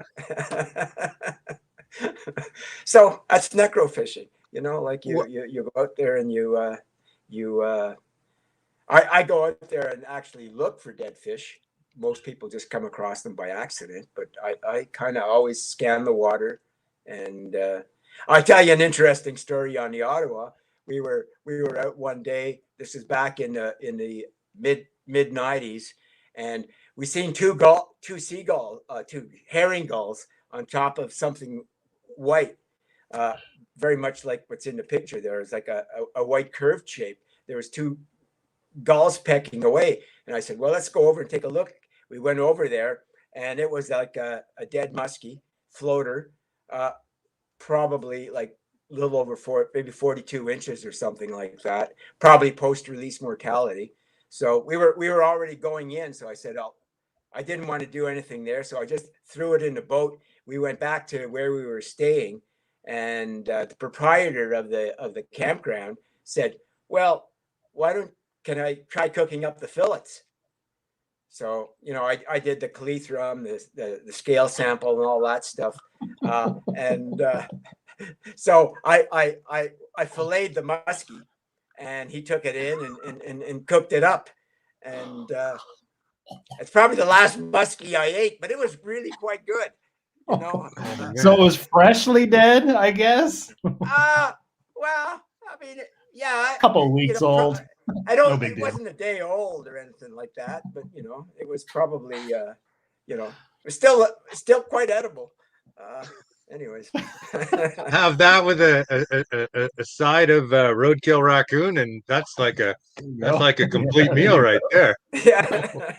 So that's necro fishing. Like you go out there and I go out there and actually look for dead fish. Most people just come across them by accident, but I kind of always scan the water. And I'll tell you an interesting story on the Ottawa. We were out one day. This is back in the mid 90s, and we seen two herring gulls on top of something white, very much like what's in the picture. There was like a white curved shape. There was 2 gulls pecking away, and I said, "Well, let's go over and take a look." We went over there, and it was like a dead muskie floater, probably like a little over maybe 42 inches or something like that. Probably post-release mortality. So we were already going in. So I said, I didn't want to do anything there, so I just threw it in the boat. We went back to where we were staying, and the proprietor of the campground said, "Well, can I try cooking up the fillets?" So, I did the calithrum, the scale sample, and all that stuff. So I filleted the muskie, and he took it in and cooked it up. And it's probably the last muskie I ate, but it was really quite good. So it was freshly dead, I guess. Well, I mean, yeah, a couple weeks old. It wasn't a day old or anything like that, but it was probably it was still quite edible. Anyways, have that with a side of roadkill raccoon, and that's like a complete meal right there. Yeah.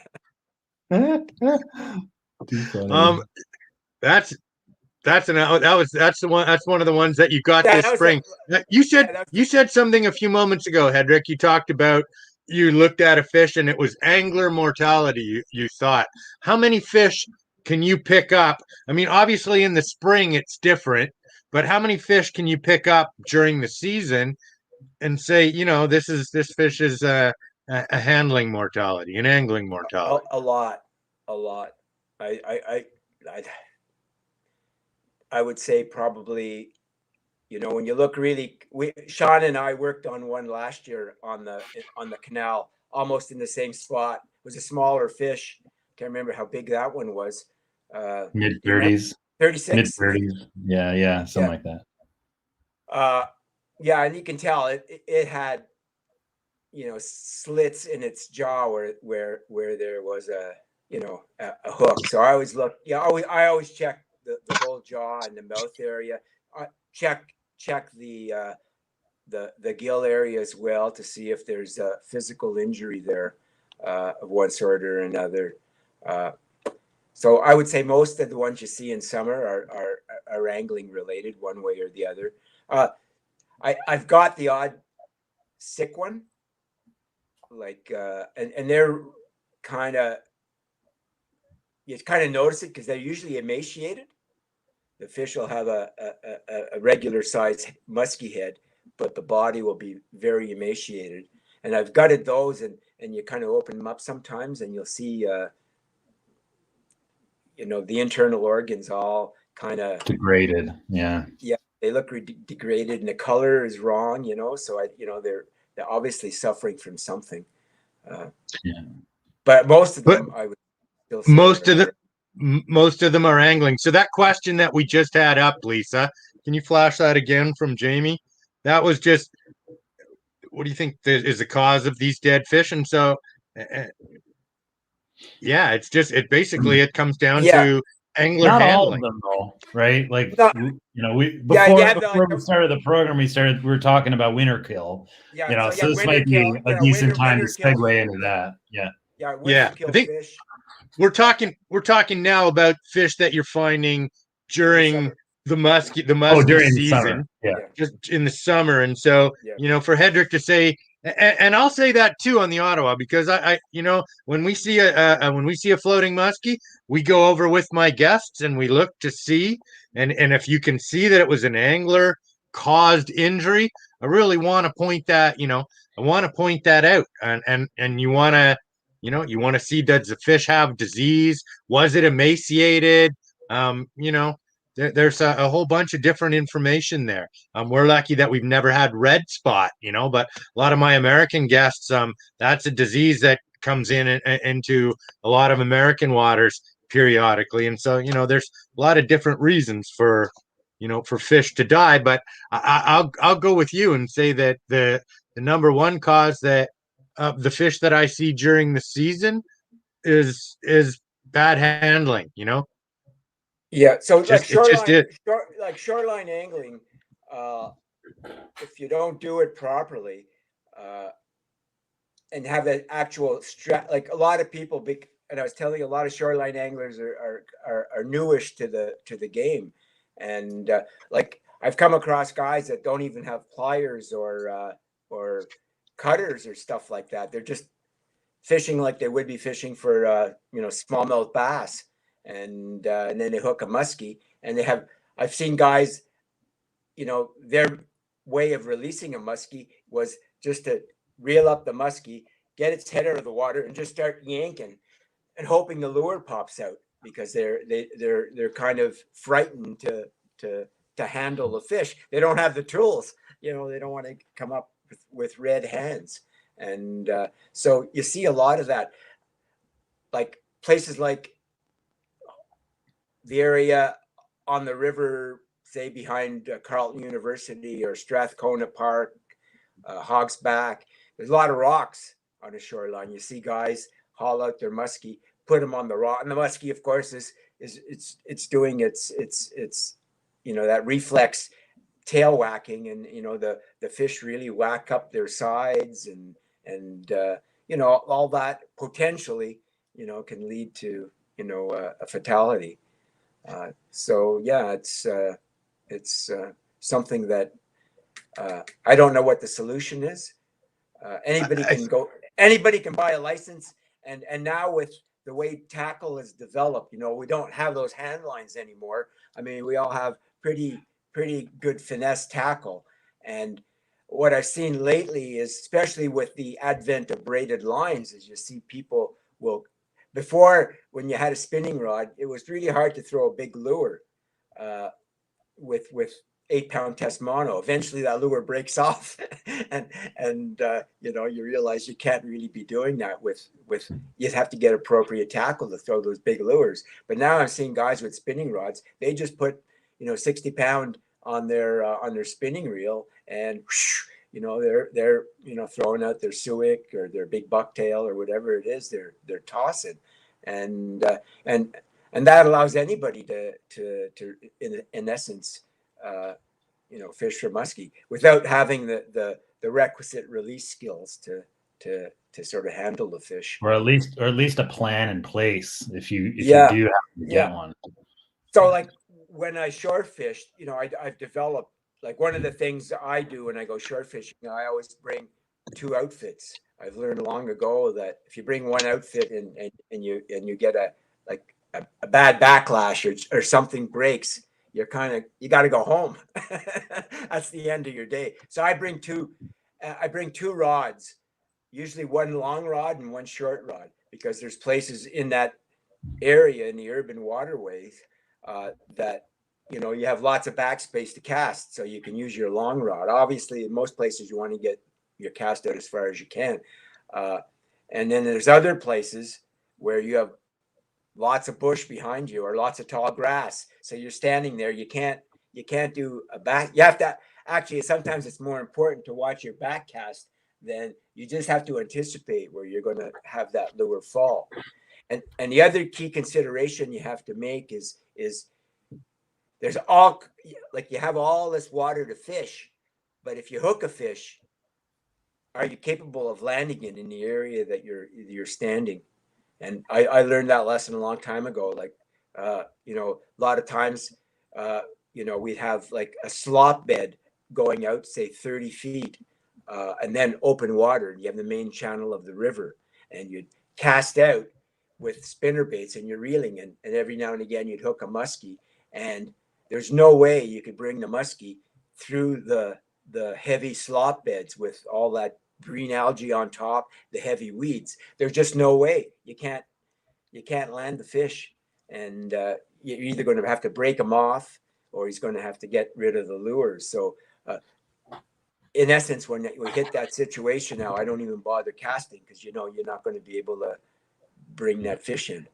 Too funny. That's one of the ones that you got this spring. You said something a few moments ago, Hedrik. You talked about you looked at a fish and it was angler mortality. You thought, how many fish can you pick up? I mean, obviously in the spring it's different, but how many fish can you pick up during the season and say, this fish is a handling mortality, an angling mortality? A lot. I would say probably, when you look Sean and I worked on one last year on the canal, almost in the same spot. It was a smaller fish. Can't remember how big that one was. Mid-30s. 36. Mid-30s. Yeah, something like that. Yeah, and you can tell it had, slits in its jaw where there was a hook. So I always look. I always check the whole jaw and the mouth area. Check the gill area as well to see if there's a physical injury there of one sort or another. So I would say most of the ones you see in summer are angling related one way or the other. I've got the odd sick one, like and they're you kind of notice it because they're usually emaciated. The fish will have a regular size musky head, but the body will be very emaciated. And I've gutted those, and you kind of open them up sometimes, and you'll see, the internal organs all kind of degraded. Yeah, they look degraded, and the color is wrong. So they're obviously suffering from something. But most of them, I would still say most of them are angling. So that question that we just had up, Lisa, can you flash that again from Jamie? That was just, what do you think is the cause of these dead fish? And so Yeah, it's just it comes down Yeah. to angler Not all of handling. them though, right? Like No, we yeah, before yeah, before we started the program, we were talking about winter kill. yeah. So So yeah, this winter might kill. be a decent time to Winter kill. segue into that. Yeah. Yeah, winter Yeah, I kill think fish we're talking now about fish that you're finding in the during summer. the Oh, musky during the summer. season, Yeah. Yeah, just in the summer. And so, yeah, for Hedrik to say, and I'll say that too on the Ottawa, because I when we see a floating muskie, we go over with my guests and we look to see, and if you can see that it was an angler caused injury, I really want to point that, I want to point that out, and you want to see, does the fish have disease? Was it emaciated? There's a whole bunch of different information there. We're lucky that we've never had red spot, but a lot of my American guests, that's a disease that comes into a lot of American waters periodically. And so, there's a lot of different reasons for fish to die. But I'll go with you and say that the number one cause that the fish that I see during the season is bad handling. yeah. So like It's just it. shoreline angling, if you don't do it properly, and have an actual like a lot of people, and I was telling you, a lot of shoreline anglers are newish to the game, and like I've come across guys that don't even have pliers or cutters or stuff like that. They're just fishing like they would be fishing for smallmouth bass, and then they hook a muskie, and I've seen guys, their way of releasing a muskie was just to reel up the muskie, get its head out of the water, and just start yanking and hoping the lure pops out, because they're kind of frightened to handle the fish. They don't have the tools, they don't want to come up with red hands. And so you see a lot of that, like places like the area on the river, say behind Carleton University or Strathcona Park, Hog's Back. There's a lot of rocks on a shoreline. You see guys haul out their muskie, put them on the rock, and the muskie, of course, is doing its that reflex tail whacking, and the fish really whack up their sides, and all that potentially can lead to a fatality. So yeah, it's something that I don't know what the solution is. Anybody can buy a license, and now with the way tackle is developed, we don't have those hand lines anymore. I mean, we all have pretty good finesse tackle. And what I've seen lately is, especially with the advent of braided lines, is you see people before, when you had a spinning rod, it was really hard to throw a big lure with 8-pound test mono. Eventually that lure breaks off and you realize you can't really be doing that with you have to get appropriate tackle to throw those big lures. But now I'm seeing guys with spinning rods, they just put 60-pound on their spinning reel, and they're throwing out their suic or their big bucktail or whatever it is they're tossing, and that allows anybody to in essence fish for muskie without having the requisite release skills to sort of handle the fish, or at least a plan in place if you yeah, do have to get one. So like when I short fish, I've developed, like, one of the things I do when I go short fishing, I always bring 2 outfits. I've learned long ago that if you bring one outfit and you get a bad backlash or something breaks, you got to go home. That's the end of your day. So I bring two rods, usually one long rod and one short rod, because there's places in that area in the urban waterways that you have lots of backspace to cast, so you can use your long rod. Obviously, in most places you want to get your cast out as far as you can, and then there's other places where you have lots of bush behind you or lots of tall grass, so you're standing there. You can't do a back. You have to actually, sometimes it's more important to watch your back cast then you just have to anticipate where you're going to have that lure fall. And the other key consideration you have to make is there's all, like, you have all this water to fish, but if you hook a fish, are you capable of landing it in the area that you're standing? And I learned that lesson a long time ago. Like, you know, a lot of times, you know, we'd have like a slop bed going out, say 30 feet, and then open water. And you have the main channel of the river, and you'd cast out with spinner baits, and you're reeling, and every now and again you'd hook a muskie, and there's no way you could bring the muskie through the heavy slop beds with all that green algae on top, the heavy weeds. There's just no way. You can't land the fish, and you're either going to have to break him off, or he's going to have to get rid of the lures. So in essence, when we hit that situation now, I don't even bother casting, because you know you're not going to be able to bring that fish in.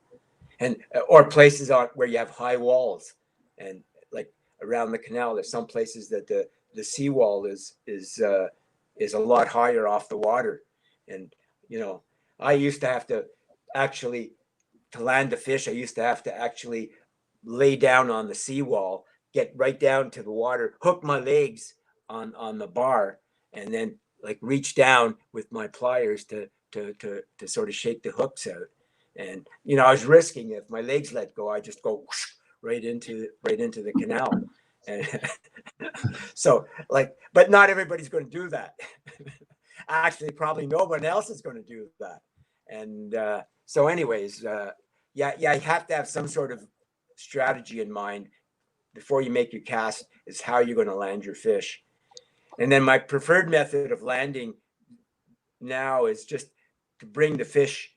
And or places where you have high walls, and like around the canal, there's some places that the seawall is a lot higher off the water. And you know, I used to have to actually, to land the fish, I used to have to actually lay down on the seawall, get right down to the water, hook my legs on the bar, and then like reach down with my pliers to sort of shake the hooks out. And you know, I was risking, if my legs let go, I just go whoosh, right into the canal. And so, like, but not everybody's going to do that. Actually, probably no one else is going to do that. And so anyways, yeah, you have to have some sort of strategy in mind before you make your cast, is how you're going to land your fish. And then my preferred method of landing now is just to bring the fish,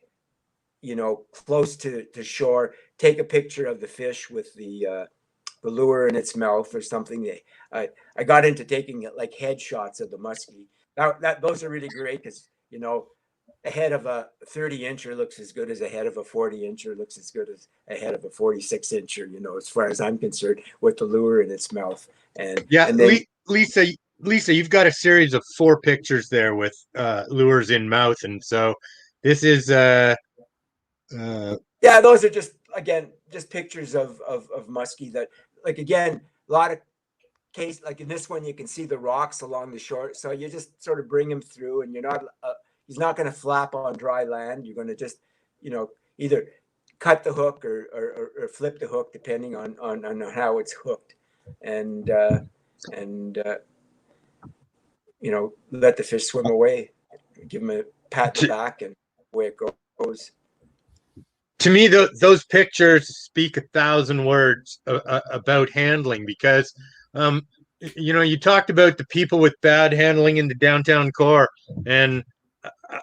you know, close to shore, take a picture of the fish with the lure in its mouth or something. I got into taking like headshots of the muskie. Those are really great, because you know, a head of a 30-incher looks as good as a head of a 40-incher, looks as good as a head of a 46-incher, you know, as far as I'm concerned, with the lure in its mouth. And yeah, and then, Lisa, you've got a series of 4 pictures there with lures in mouth, and so this is yeah, those are just, again, just pictures of muskie that, like, again, a lot of case, like in this one, you can see the rocks along the shore, so you just sort of bring him through, and you're not he's not going to flap on dry land. You're going to just, you know, either cut the hook or flip the hook, depending on how it's hooked, and you know, let the fish swim away, give him a pat in the back, and away it goes. To me, those pictures speak 1,000 words about handling, because you know, you talked about the people with bad handling in the downtown core, and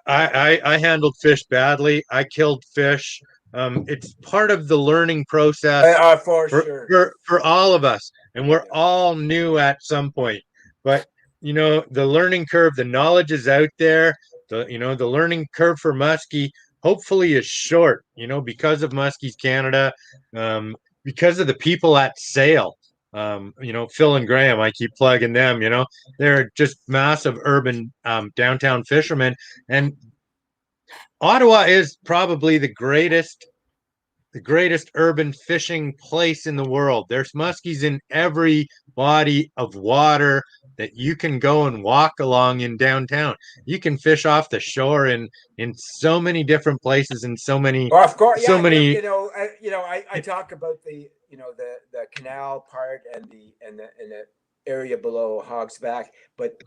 I handled fish badly. I killed fish. It's part of the learning process For sure. for all of us, and we're all new at some point. But you know, the learning curve, the knowledge is out there. You know, the learning curve for muskie hopefully is short. You know, because of Muskies Canada, because of the people at Sail. You know, Phil and Graham, I keep plugging them. You know, they're just massive urban downtown fishermen, and Ottawa is probably the greatest urban fishing place in the world. There's muskies in every body of water that you can go and walk along in downtown. You can fish off the shore in so many different places, and so many, well, of course, so yeah, many. I talk about the, you know, the canal part and the area below Hog's Back, but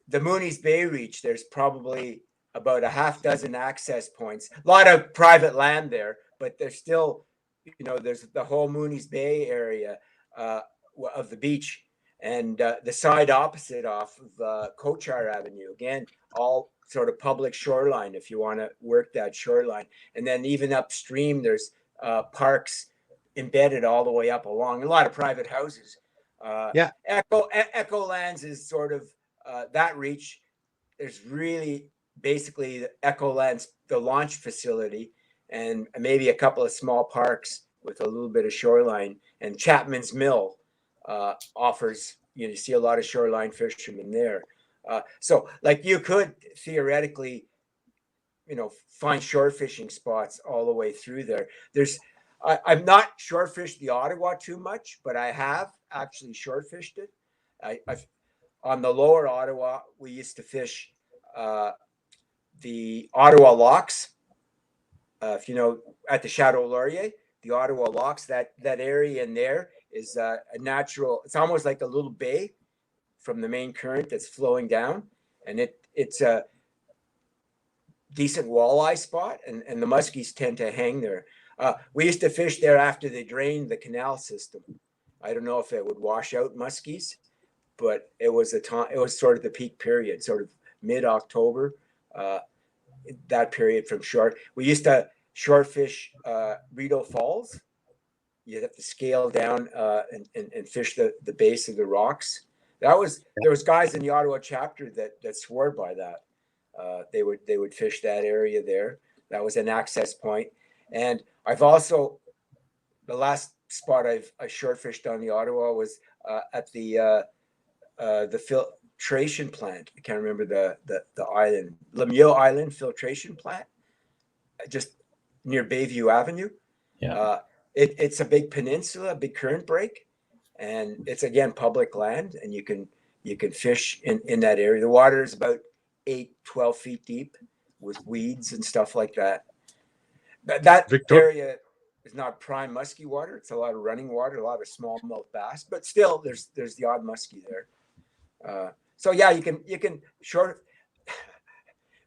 the Mooney's Bay Reach, there's probably about a half dozen access points. A lot of private land there, but there's still, you know, there's the whole Mooney's Bay area of the beach, and the side opposite off of Cochar Avenue. Again, all sort of public shoreline if you want to work that shoreline. And then even upstream, there's parks embedded all the way up along, a lot of private houses. Echo Lands is sort of that reach. There's really basically the Echo Lands, the launch facility, and maybe a couple of small parks with a little bit of shoreline. And Chapman's Mill offers, you know, you see a lot of shoreline fishermen there. So like you could theoretically, find shore fishing spots all the way through there. I'm not shore fished the Ottawa too much, but I have actually shore fished it. I've on the lower Ottawa, we used to fish the Ottawa locks. If you know, at the Chateau Laurier, the Ottawa locks, that area in there is a natural. It's almost like a little bay from the main current that's flowing down, and it's a decent walleye spot, and the muskies tend to hang there. We used to fish there after they drained the canal system. I don't know if it would wash out muskies, but it was it was sort of the peak period, sort of mid-October, that period from shore. We used to shore fish Rideau Falls. You'd have to scale down and fish the base of the rocks. There was guys in the Ottawa chapter that swore by that. They would fish that area there. That was an access point. And I've also, the last spot I short fished on the Ottawa was at the filtration plant. I can't remember the island, Lemieux Island filtration plant, just near Bayview Avenue. Yeah. It's a big peninsula, a big current break, and it's again public land, and you can fish in that area. The water is about 12 feet deep with weeds and stuff like that. That area is not prime musky water. It's a lot of running water, a lot of smallmouth bass, but still there's the odd muskie there. So yeah, you can short.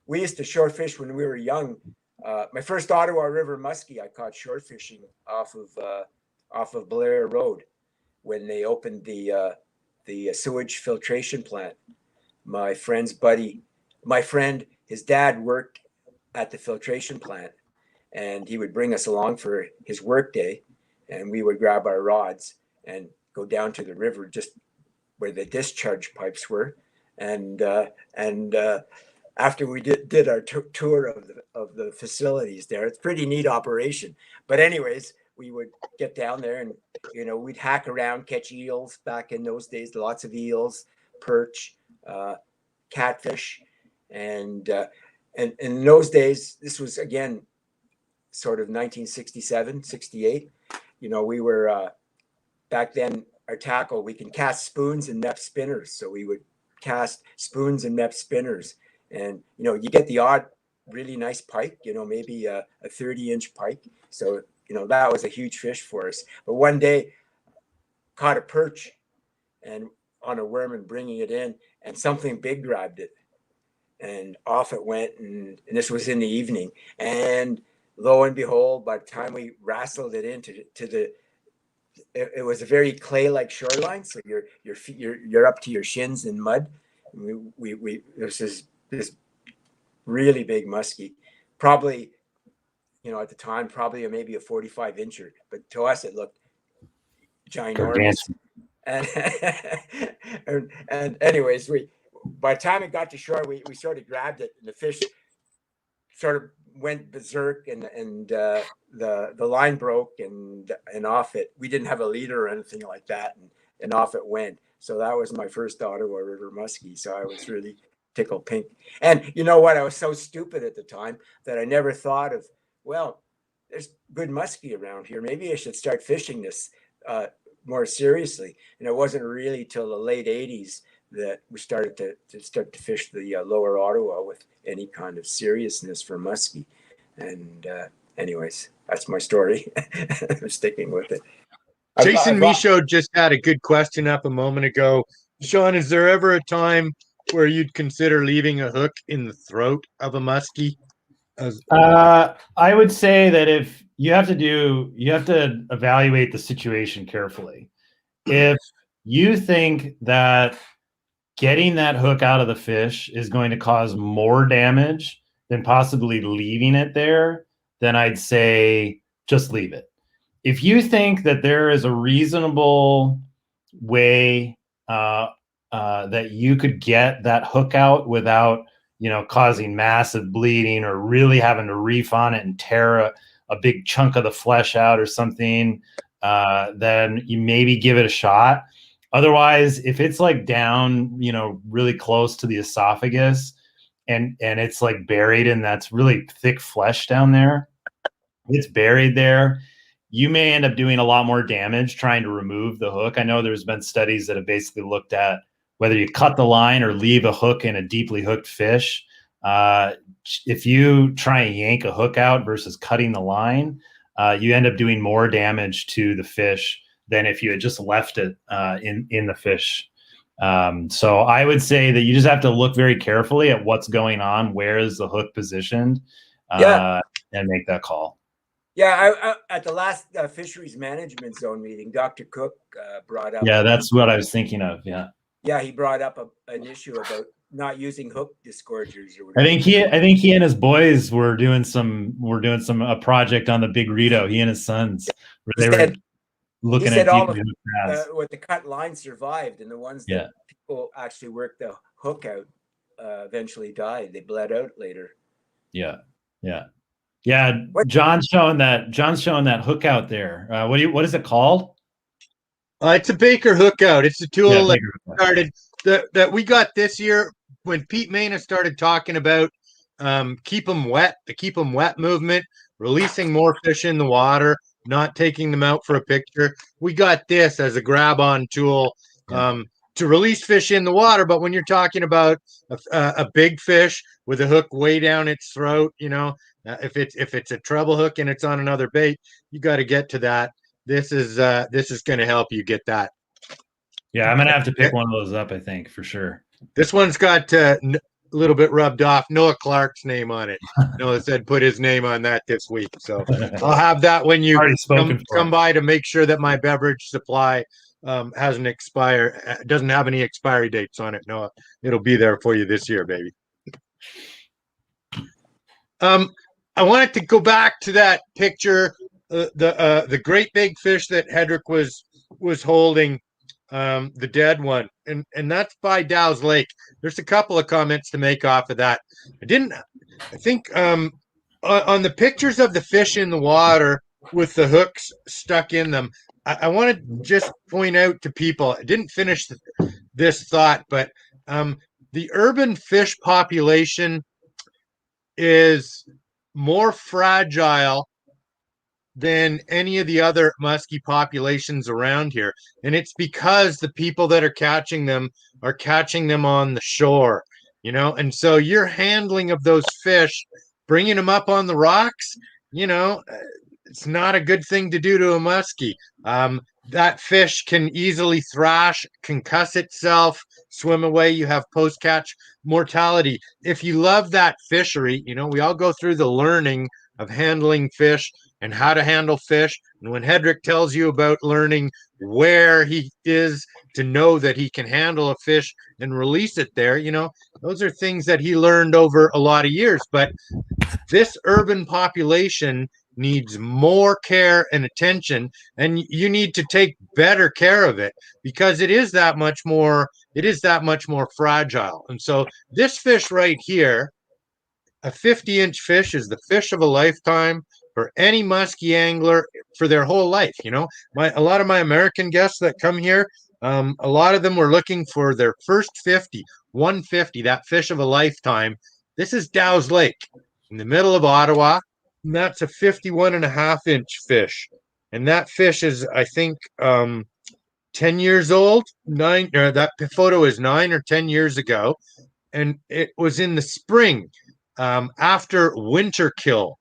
We used to short fish when we were young. My first Ottawa River muskie I caught short fishing off of Blair Road when they opened the sewage filtration plant. My friend, his dad worked at the filtration plant, and he would bring us along for his work day, and we would grab our rods and go down to the river just where the discharge pipes were. And after we did our tour of the facilities there, it's a pretty neat operation. But anyways, we would get down there and, we'd hack around, catch eels back in those days, lots of eels, perch, catfish. And in those days, this was, again, sort of 1967, 68. We were, back then, our tackle, we can cast spoons and net spinners. So we would cast spoons and net spinners. And, you get the odd really nice pike, maybe a 30-inch pike. So, that was a huge fish for us. But one day, caught a perch and on a worm and bringing it in, and something big grabbed it. And off it went, and this was in the evening. And lo and behold, by the time we wrestled it into it was a very clay-like shoreline, so you're up to your shins in mud. There's this really big muskie, probably, at the time, probably maybe a 45-incher, but to us it looked ginormous. And anyways, by the time it got to shore, we sort of grabbed it, and the fish sort of went berserk, and the line broke, and off it. We didn't have a leader or anything like that, and off it went. So that was my first Ottawa River muskie. So I was really tickled pink. And you know what? I was so stupid at the time that I never thought of, well, there's good muskie around here. Maybe I should start fishing this more seriously. And it wasn't really till the late 80s that we started to fish the lower Ottawa with any kind of seriousness for muskie. And anyways, that's my story. I'm sticking with it. Jason Michaud just had a good question up a moment ago. Sean, is there ever a time where you'd consider leaving a hook in the throat of a muskie? I would say that if you have to evaluate the situation carefully. If you think that getting that hook out of the fish is going to cause more damage than possibly leaving it there, then I'd say just leave it. If you think that there is a reasonable way that you could get that hook out without, causing massive bleeding or really having to reef on it and tear a big chunk of the flesh out or something, then you maybe give it a shot. Otherwise, if it's like down, really close to the esophagus and it's like buried in that's really thick flesh down there, it's buried there, you may end up doing a lot more damage trying to remove the hook. I know there's been studies that have basically looked at whether you cut the line or leave a hook in a deeply hooked fish. If you try and yank a hook out versus cutting the line, you end up doing more damage to the fish than if you had just left it in the fish. So I would say that you just have to look very carefully at what's going on, where is the hook positioned, and make that call. Yeah, I at the last fisheries management zone meeting, Dr. Cook brought up. Yeah, that's what I was thinking of. Yeah. Yeah, he brought up an issue about not using hook disgorgers or whatever. I think he and his boys were doing a project on the big Rideau. He and his sons, where they were looking at all of what the cut line survived, and the ones that people actually worked the hook out eventually died. They bled out later. Yeah. John's showing that hook out there. What is it called? It's a Baker hook out. It's a tool that we got this year when Pete Mena started talking about keep them wet, the keep them wet movement, releasing more fish in the water, not taking them out for a picture. We got this as a grab-on tool to release fish in the water. But when you're talking about a big fish with a hook way down its throat, if it's a treble hook and it's on another bait, you got to get to that. This is going to help you get that. Yeah, I'm going to have to pick one of those up, I think, for sure. This one's got a little bit rubbed off. Noah Clark's name on it. Noah said put his name on that this week. So I'll have that when you come by to make sure that my beverage supply doesn't have any expiry dates on it, Noah. It'll be there for you this year, baby. I wanted to go back to that picture, the great big fish that Hedrik was holding, the dead one, and that's by Dow's Lake. There's a couple of comments to make off of that. I think on the pictures of the fish in the water with the hooks stuck in them, I want to just point out to people, I didn't finish this thought, but the urban fish population is more fragile than any of the other muskie populations around here. And it's because the people that are catching them on the shore, and so your handling of those fish, bringing them up on the rocks, it's not a good thing to do to a muskie. That fish can easily thrash, concuss itself, swim away. You have post-catch mortality. If you love that fishery, we all go through the learning of handling fish and how to handle fish. And when Hedrik tells you about learning where he is to know that he can handle a fish and release it there, those are things that he learned over a lot of years. But this urban population needs more care and attention, and you need to take better care of it because it is that much more fragile. And so this fish right here, a 50-inch fish, is the fish of a lifetime for any muskie angler for their whole life. A lot of my American guests that come here, a lot of them were looking for their first 150, that fish of a lifetime. This is Dow's Lake in the middle of Ottawa. And that's a 51.5-inch fish. And that fish is, I think, 10 years old. That photo is 9 or 10 years ago. And it was in the spring after winter kill,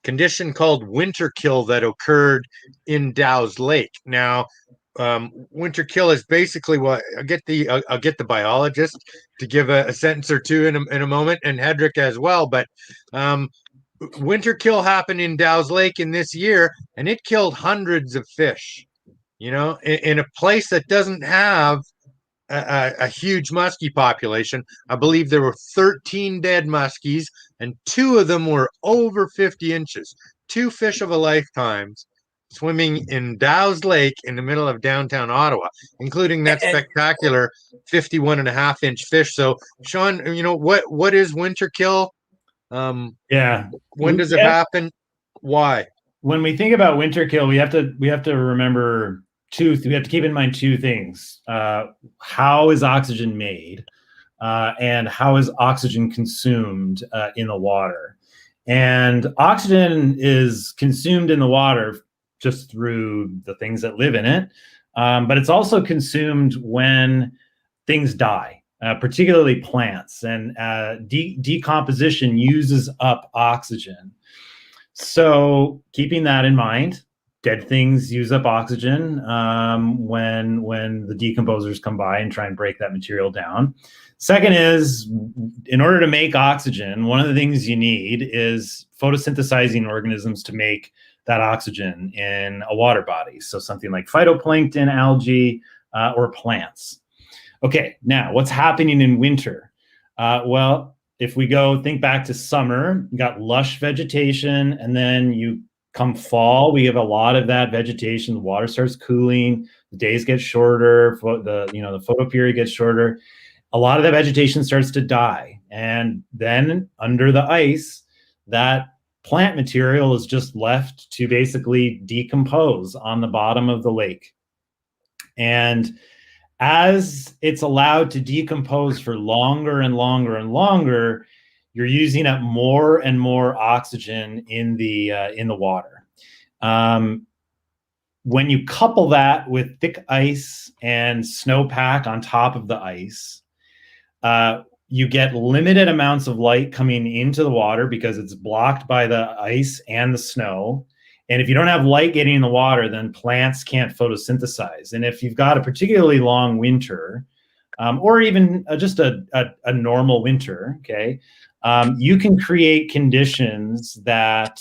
condition called winter kill that occurred in Dow's Lake. Now, winter kill is basically what I'll get the biologist to give a sentence or two in a moment, and Hedrik as well. But winter kill happened in Dow's Lake in this year, and it killed hundreds of fish, in a place that doesn't have a huge muskie population. I believe there were 13 dead muskies, and 2 of them were over 50 inches. 2 fish of a lifetime swimming in Dow's Lake in the middle of downtown Ottawa, including that spectacular 51.5-inch fish. So, Sean, what is winter kill? When does it happen? Why? When we think about winter kill, we have to remember we have to keep in mind two things. How is oxygen made? And how is oxygen consumed in the water? And oxygen is consumed in the water just through the things that live in it, but it's also consumed when things die, particularly plants, and decomposition uses up oxygen. So keeping that in mind, dead things use up oxygen when the decomposers come by and try and break that material down. Second is, in order to make oxygen, one of the things you need is photosynthesizing organisms to make that oxygen in a water body. So something like phytoplankton, algae, or plants. Okay, now what's happening in winter? Well, if we think back to summer, you got lush vegetation, and then you come fall, we have a lot of that vegetation. The water starts cooling, the days get shorter, the photo period gets shorter. A lot of that vegetation starts to die, and then under the ice, that plant material is just left to basically decompose on the bottom of the lake. And as it's allowed to decompose for longer and longer and longer, you're using up more and more oxygen in the water. When you couple that with thick ice and snowpack on top of the ice, you get limited amounts of light coming into the water because it's blocked by the ice and the snow. And if you don't have light getting in the water, then plants can't photosynthesize. And if you've got a particularly long winter, or even just a normal winter, okay, you can create conditions that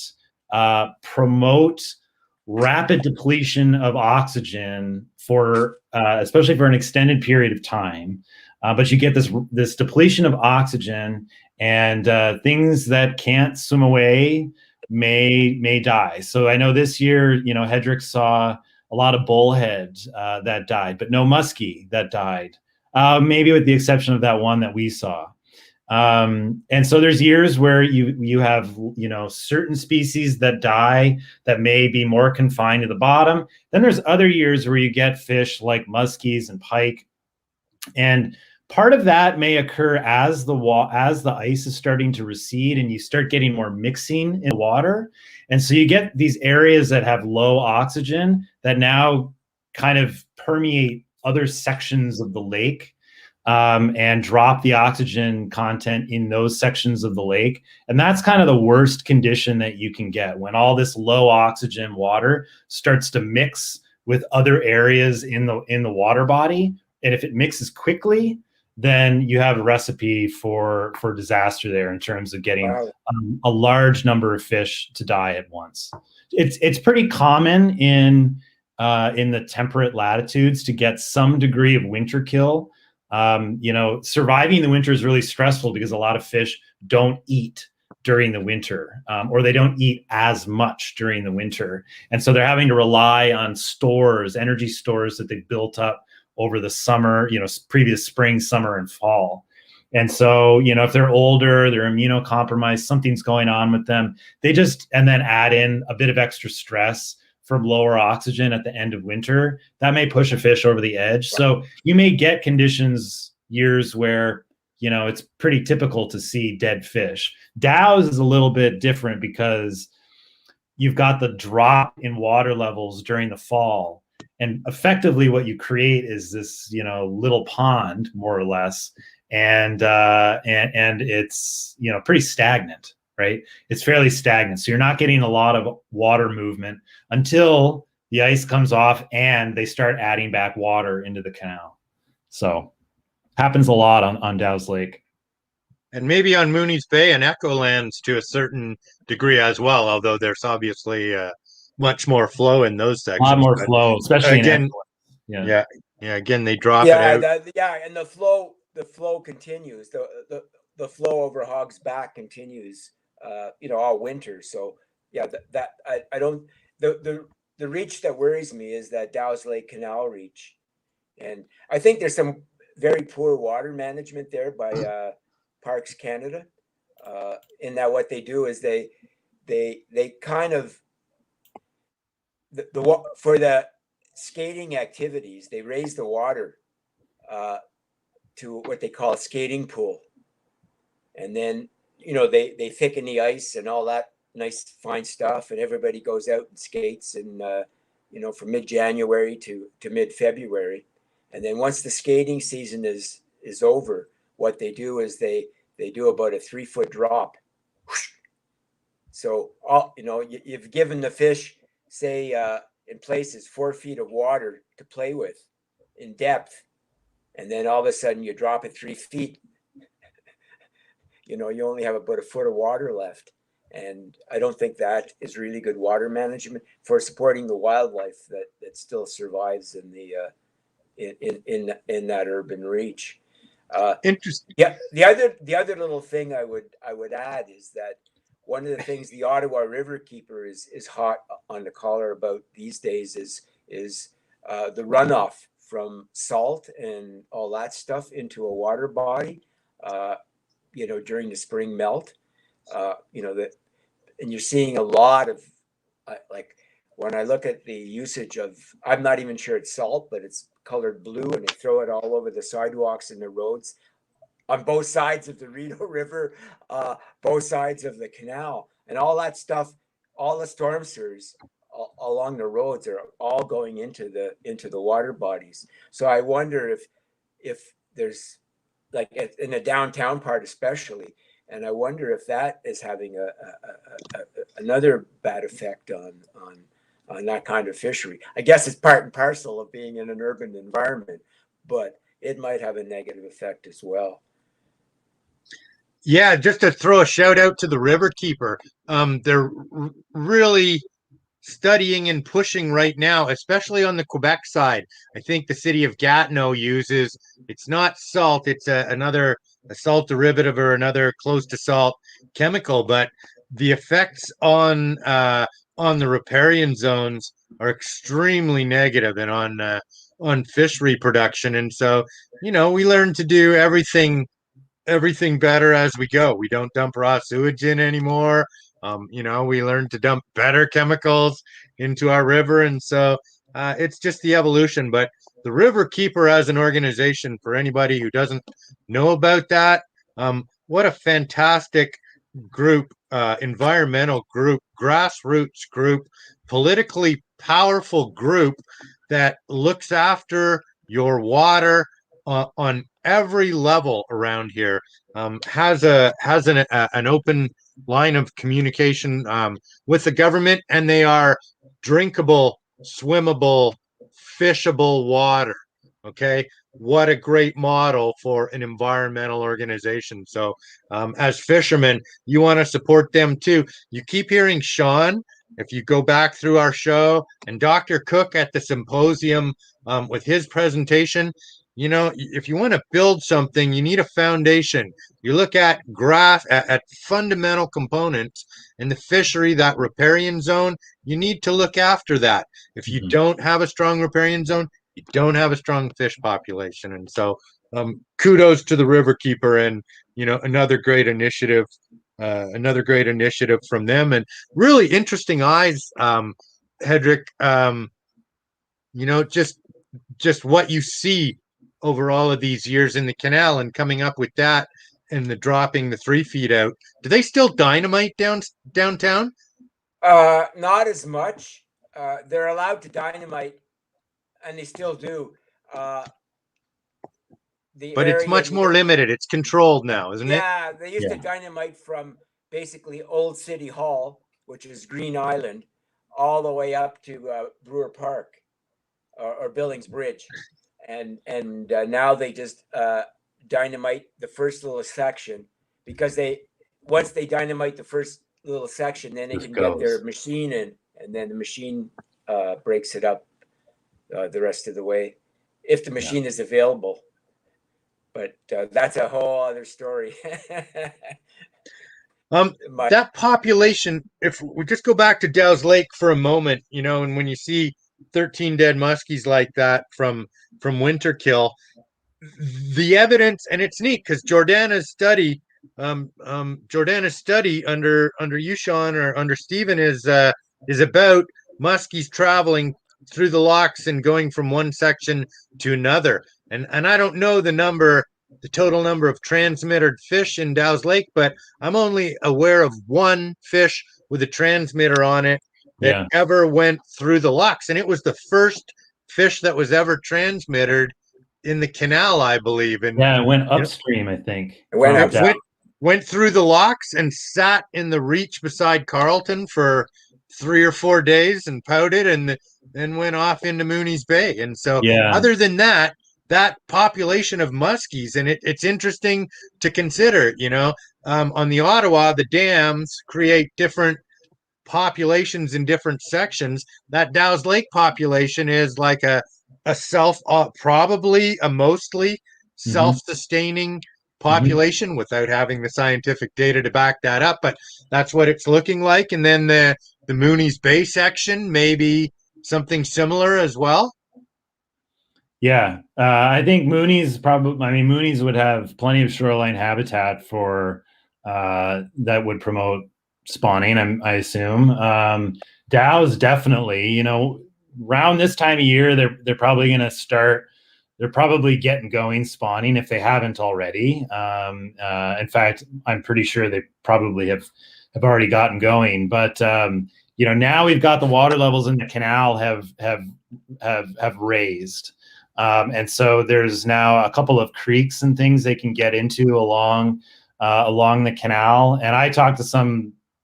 promote rapid depletion of oxygen for, especially for an extended period of time. But you get this depletion of oxygen, and things that can't swim away may die. So I know this year, Hedrik saw a lot of bullhead that died, but no musky that died. Maybe with the exception of that one that we saw. And so there's years where you have certain species that die that may be more confined to the bottom. Then there's other years where you get fish like muskies and pike, and part of that may occur as the ice is starting to recede and you start getting more mixing in water. And so you get these areas that have low oxygen that now kind of permeate other sections of the lake, and drop the oxygen content in those sections of the lake. And that's kind of the worst condition that you can get, when all this low oxygen water starts to mix with other areas in the water body. And if it mixes quickly, then you have a recipe for disaster there in terms of getting a large number of fish to die at once. It's pretty common in the temperate latitudes to get some degree of winter kill. Surviving the winter is really stressful because a lot of fish don't eat during the winter, or they don't eat as much during the winter. And so they're having to rely on energy stores that they've built up over the summer, previous spring, summer, and fall. And so, if they're older, they're immunocompromised, something's going on with them, and then add in a bit of extra stress from lower oxygen at the end of winter, that may push a fish over the edge. So you may get years where, it's pretty typical to see dead fish. Dow's is a little bit different because you've got the drop in water levels during the fall. And effectively what you create is this, little pond, more or less. And it's, pretty stagnant, right? It's fairly stagnant. So you're not getting a lot of water movement until the ice comes off and they start adding back water into the canal. So happens a lot on Dow's Lake. And maybe on Mooney's Bay and Echo Lands to a certain degree as well, although there's obviously much more flow in those sections. A lot more flow, especially again. Yeah. Again, they drop it out. And the flow continues. The flow over Hog's Back continues. All winter. So I don't. The reach that worries me is that Dow's Lake Canal reach, and I think there's some very poor water management there by Parks Canada. In that what they do is they kind of for the skating activities, they raise the water to what they call a skating pool. And then, they thicken the ice and all that nice fine stuff, and everybody goes out and skates, and from mid-January to mid-February. And then once the skating season is over, what they do is they do about a 3-foot drop. So you've given the fish, say, in places 4 feet of water to play with in depth, and then all of a sudden you drop it 3 feet. You only have about a foot of water left. And I don't think that is really good water management for supporting the wildlife that still survives in the in that urban reach. Interesting. Yeah. The other little thing I would add is that one of the things the Ottawa River keeper is hot on the collar about these days is the runoff from salt and all that stuff into a water body. During the spring melt, and you're seeing a lot of, like, when I look at the usage of, I'm not even sure it's salt, but it's colored blue, and they throw it all over the sidewalks and the roads on both sides of the Rideau River, both sides of the canal, and all that stuff, all the storm sewers along the roads are all going into the water bodies. So I wonder if there's, like, in the downtown part especially, and I wonder if that is having another bad effect on that kind of fishery. I guess it's part and parcel of being in an urban environment, but it might have a negative effect as well. Yeah, just to throw a shout out to the river keeper. They're really studying and pushing right now, especially on the Quebec side. I think the city of Gatineau uses, it's not salt, it's a salt derivative or another close to salt chemical, but the effects on the riparian zones are extremely negative, and on fish reproduction. And so, we learn to do everything better as we go. We don't dump raw sewage in anymore. We learn to dump better chemicals into our river. And so it's just the evolution. But the River Keeper as an organization, for anybody who doesn't know about that, what a fantastic group, environmental group, grassroots group, politically powerful group that looks after your water on every level around here, has an open line of communication with the government, and they are drinkable, swimmable, fishable water. Okay, what a great model for an environmental organization. So as fishermen, you want to support them too. You keep hearing Sean, if you go back through our show, and Dr. Cook at the symposium with his presentation. If you want to build something, you need a foundation. You look at at fundamental components in the fishery, that riparian zone, you need to look after that. If you don't have a strong riparian zone, you don't have a strong fish population. And so kudos to the River Keeper, and another great initiative from them, and really interesting eyes, Hedrik. Just what you see over all of these years in the canal, and coming up with that, and the dropping the 3 feet out. Do they still dynamite downtown? Not as much. They're allowed to dynamite, and they still do. But it's much more limited. It's controlled now, isn't it? Yeah, they used to dynamite from basically Old City Hall, which is Green Island, all the way up to Brewer Park or Billings Bridge. And now they just dynamite the first little section, because once they dynamite the first little section, then they can get their machine in, and then the machine breaks it up the rest of the way, if the machine is available. But that's a whole other story. That population, if we just go back to Dow's Lake for a moment, and when you see 13 dead muskies like that from winter kill, the evidence, and it's neat because Jordana's study under you, Sean, or under Stephen, is about muskies traveling through the locks and going from one section to another. And I don't know the total number of transmitted fish in Dow's Lake, but I'm only aware of one fish with a transmitter on it that ever went through the locks. And it was the first fish that was ever transmitted in the canal, I believe. And yeah, it went upstream, I think. Went through the locks and sat in the reach beside Carleton for 3 or 4 days and pouted, and then went off into Mooney's Bay. And so other than that, that population of muskies, and it's interesting to consider, on the Ottawa, the dams create different populations in different sections. That Dow's Lake population is like a probably a mostly self-sustaining population without having the scientific data to back that up, but that's what it's looking like. And then the Mooney's Bay section, maybe something similar as well. Yeah, I think Mooney's Mooney's would have plenty of shoreline habitat for that would promote spawning, I assume. Dow's definitely, around this time of year, they're probably going to start. They're probably getting going spawning if they haven't already. In fact, I'm pretty sure they probably have already gotten going. But now we've got the water levels in the canal have raised, and so there's now a couple of creeks and things they can get into along the canal. And I talked to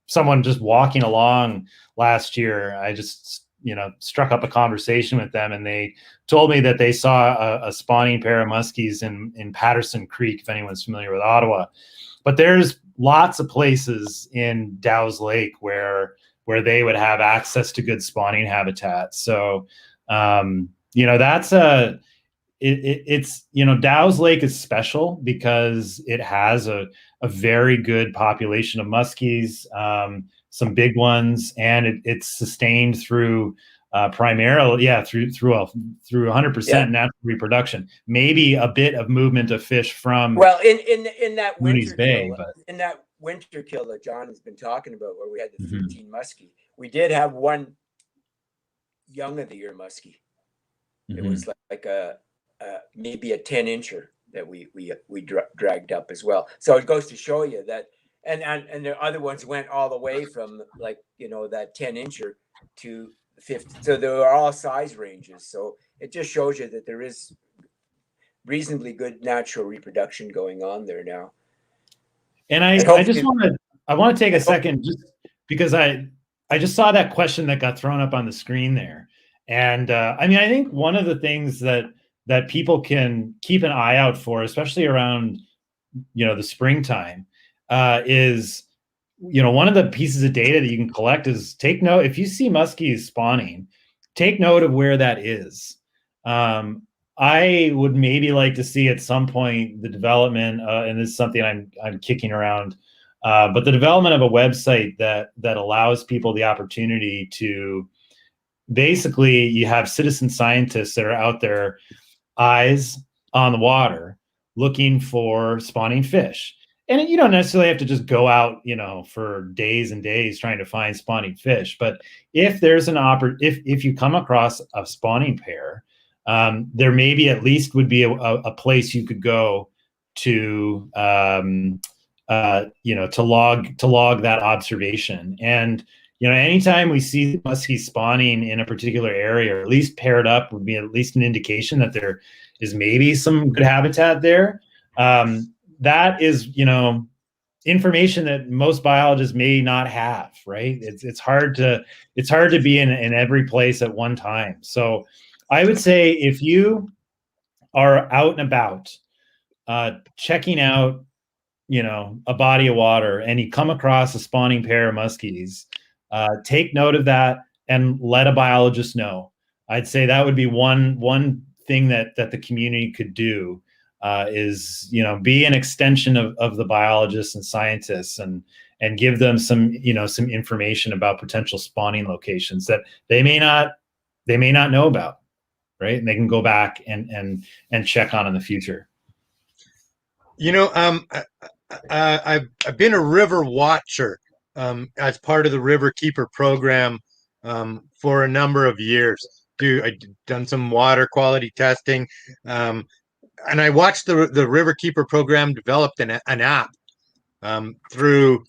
someone just walking along last year. I just struck up a conversation with them, and they told me that they saw a spawning pair of muskies in Patterson Creek, if anyone's familiar with Ottawa. But there's lots of places in Dow's Lake where they would have access to good spawning habitat. So, that's Dow's Lake is special because it has a very good population of muskies, some big ones, and it's sustained through primarily, through 100% natural reproduction. Maybe a bit of movement of fish from in that Mooney's winter Bay, kill, but in that winter kill that John has been talking about, where we had the 13 muskie, we did have one young of the year muskie. It was like a maybe a 10-incher that we dragged up as well. So it goes to show you that. And the other ones went all the way from that 10-incher to 50. So they were all size ranges. So it just shows you that there is reasonably good natural reproduction going on there now. And I want to take a second, just because I just saw that question that got thrown up on the screen there. And I think one of the things that people can keep an eye out for, especially around the springtime, is one of the pieces of data that you can collect is take note. If you see muskies spawning, take note of where that is. I would maybe like to see at some point the development, and this is something I'm kicking around, but the development of a website that allows people the opportunity to basically, you have citizen scientists that are out there, eyes on the water, looking for spawning fish. And you don't necessarily have to just go out, for days and days trying to find spawning fish. But if there's if you come across a spawning pair, there maybe at least would be a place you could go to, to log that observation. And anytime we see muskies spawning in a particular area, or at least paired up, would be at least an indication that there is maybe some good habitat there. That is, information that most biologists may not have, right? It's hard to be in every place at one time. So I would say if you are out and about, checking out, a body of water, and you come across a spawning pair of muskies, take note of that and let a biologist know. I'd say that would be one thing that the community could do, is be an extension of the biologists and scientists, and give them some information about potential spawning locations that they may not know about, right? And they can go back and check on in the future. I've been a river watcher as part of the River Keeper program for a number of years. done some water quality testing, and I watched the Riverkeeper program developed an app through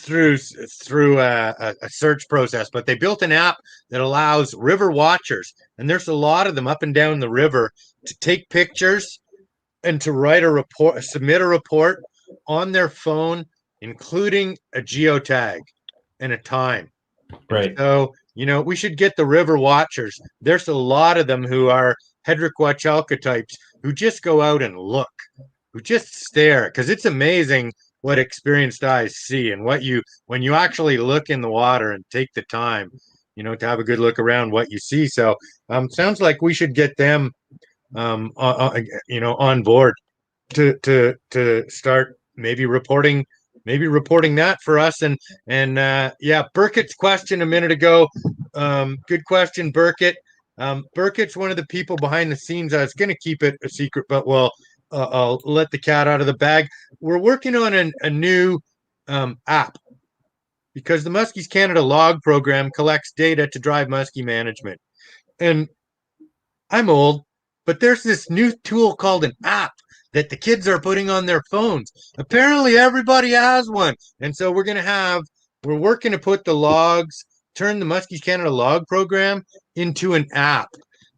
a search process, but they built an app that allows river watchers, and there's a lot of them up and down the river, to take pictures and to write a report, submit a report on their phone, including a geotag and a time. Right. So, we should get the river watchers. There's a lot of them who are Hedrik Wachelka types who just go out and look, who just stare, because it's amazing what experienced eyes see, and when you actually look in the water and take the time, to have a good look around what you see. So, sounds like we should get them, on board to start maybe reporting that for us. And yeah, Burkett's question a minute ago, good question, Burkett. Burkett's one of the people behind the scenes. I was going to keep it a secret, but I'll let the cat out of the bag. We're working on a new app, because the Muskies Canada log program collects data to drive muskie management. And I'm old, but there's this new tool called an app that the kids are putting on their phones. Apparently everybody has one. And so we're working to put the logs, turn the Muskies Canada log program into an app.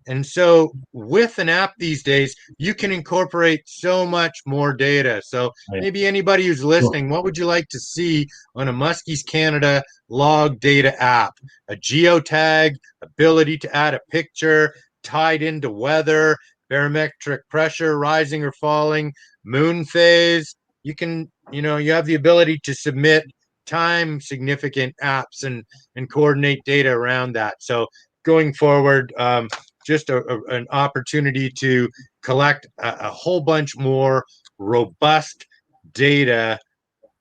And so with an app these days, you can incorporate so much more data. So maybe anybody who's listening, what would you like to see on a Muskies Canada log data app? A geotag, ability to add a picture tied into weather, barometric pressure, rising or falling, moon phase. You can, you have the ability to submit time significant apps and coordinate data around that. So going forward, just an opportunity to collect a whole bunch more robust data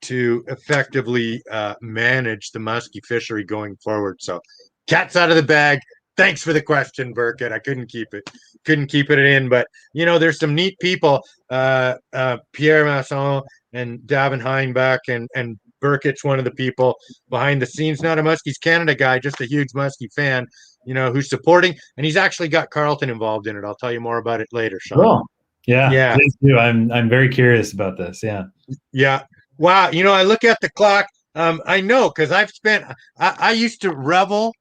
to effectively manage the muskie fishery going forward. So cat's out of the bag. Thanks for the question, Burkett. I couldn't keep it in, but there's some neat people, Pierre Masson and Davin Heinbach, and Burkett's one of the people behind the scenes, not a Muskies Canada guy, just a huge muskie fan, who's supporting, and he's actually got Carlton involved in it. I'll tell you more about it later, Sean. Oh, yeah. Please do. I'm very curious about this. Yeah. Yeah. Wow. I look at the clock. I know, because I used to revel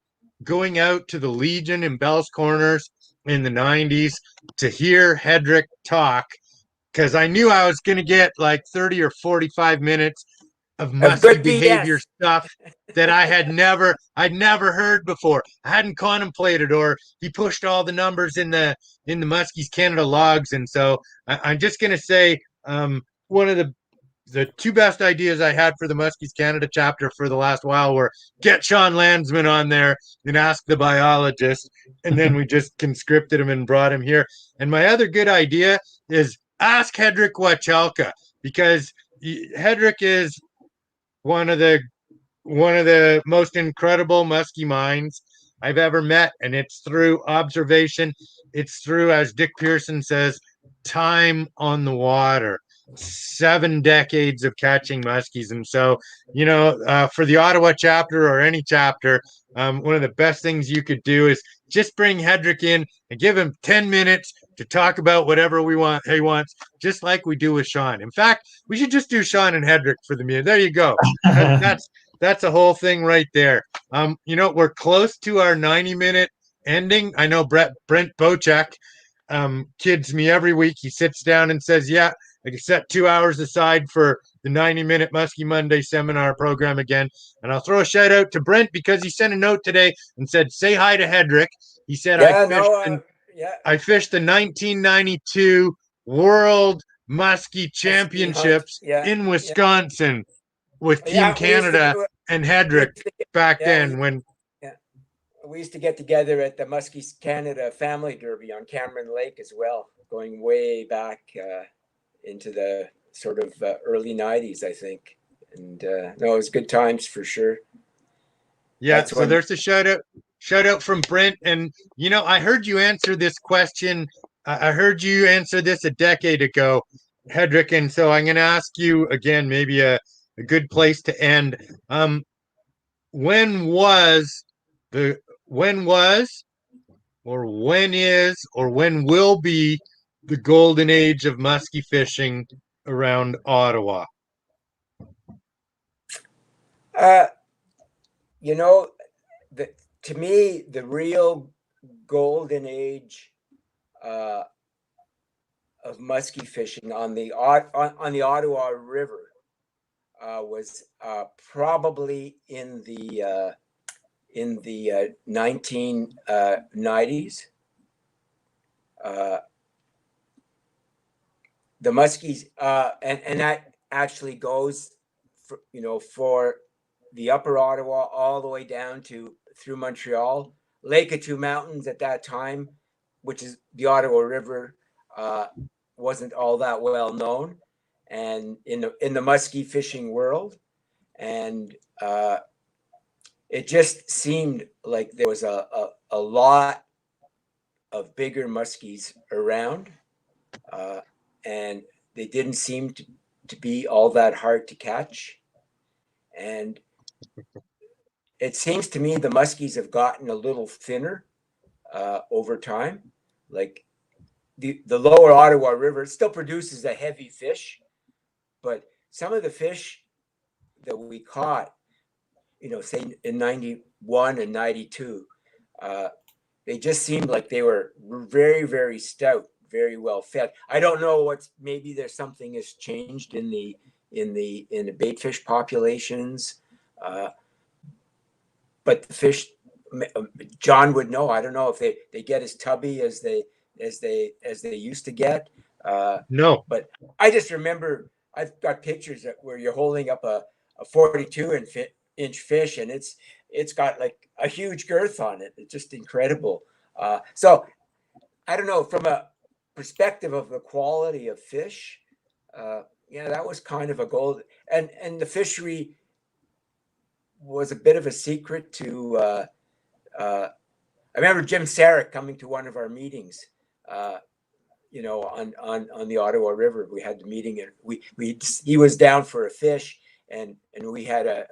going out to the Legion in Bell's Corners in the 90s to hear Hedrik talk, because I knew I was going to get like 30 or 45 minutes of musky behavior stuff that I'd never heard before. I hadn't contemplated, or he pushed all the numbers in the Muskies Canada logs. And so I'm just going to say, one of the two best ideas I had for the Muskies Canada chapter for the last while were get Sean Landsman on there and ask the biologist. And then we just conscripted him and brought him here. And my other good idea is ask Hedrik Wachelka, because Hedrik is one of the most incredible muskie minds I've ever met. And it's through observation. It's through, as Dick Pearson says, time on the water. 7 decades of catching muskies. And so, for the Ottawa chapter or any chapter, one of the best things you could do is just bring Hedrik in and give him 10 minutes to talk about whatever he wants, just like we do with Sean. In fact, we should just do Sean and Hedrik for the meeting. There you go. That's a whole thing right there. We're close to our 90-minute ending. I know Brent Bocek kids me every week. He sits down and says, yeah, I can set 2 hours aside for the 90-minute Muskie Monday seminar program again. And I'll throw a shout out to Brent, because he sent a note today and said, say hi to Hedrik. He said, I fished the 1992 World Muskie Championships in Wisconsin with Team Canada and Hedrik back then. When we used to get together at the Muskies Canada Family Derby on Cameron Lake as well, going way back into the sort of early 90s, I think. And it was good times for sure. Yeah, so there's a shout out from Brent. And I heard you answer this question. I heard you answer this a decade ago, Hedrik, and so I'm going to ask you again, maybe a good place to end. When was or when will be the golden age of musky fishing around Ottawa? Uh, you know, to me, the real golden age uh, of musky fishing on the Ottawa River was probably in the 1990s. The muskies, and that actually goes, for the Upper Ottawa all the way down to through Montreal. Lake of Two Mountains at that time, which is the Ottawa River, wasn't all that well known, and in the musky fishing world, and it just seemed like there was a lot of bigger muskies around, and they didn't seem to be all that hard to catch. And it seems to me the muskies have gotten a little thinner over time. Like the lower Ottawa River still produces a heavy fish, but some of the fish that we caught, say in 91 and 92, they just seemed like they were very, very stout, very well fed. I don't know maybe there's something has changed in the bait fish populations, but the fish, John would know. I don't know if they get as tubby as they used to get. No, but I just remember I've got pictures where you're holding up a 42-inch fish, and it's got like a huge girth on it. It's just incredible. So I don't know, from a perspective of the quality of fish, that was kind of a goal. And the fishery was a bit of a secret to. I remember Jim Sarek coming to one of our meetings. On the Ottawa River. We had the meeting, and he was down for a fish, and we had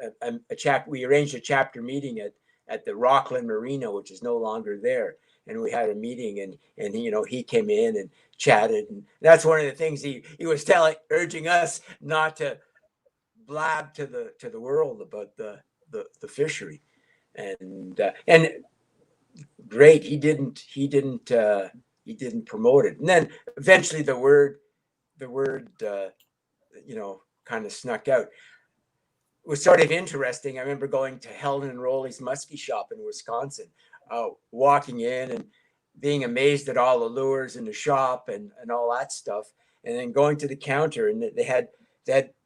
we arranged a chapter meeting at the Rockland Marina, which is no longer there. And we had a meeting, and he came in and chatted, and that's one of the things he was urging us not to blab to the world about the fishery, and great, he didn't promote it. And then eventually the word kind of snuck out. It was sort of interesting. I remember going to Helen and Rolly's muskie shop in Wisconsin, walking in and being amazed at all the lures in the shop and all that stuff, and then going to the counter, and they had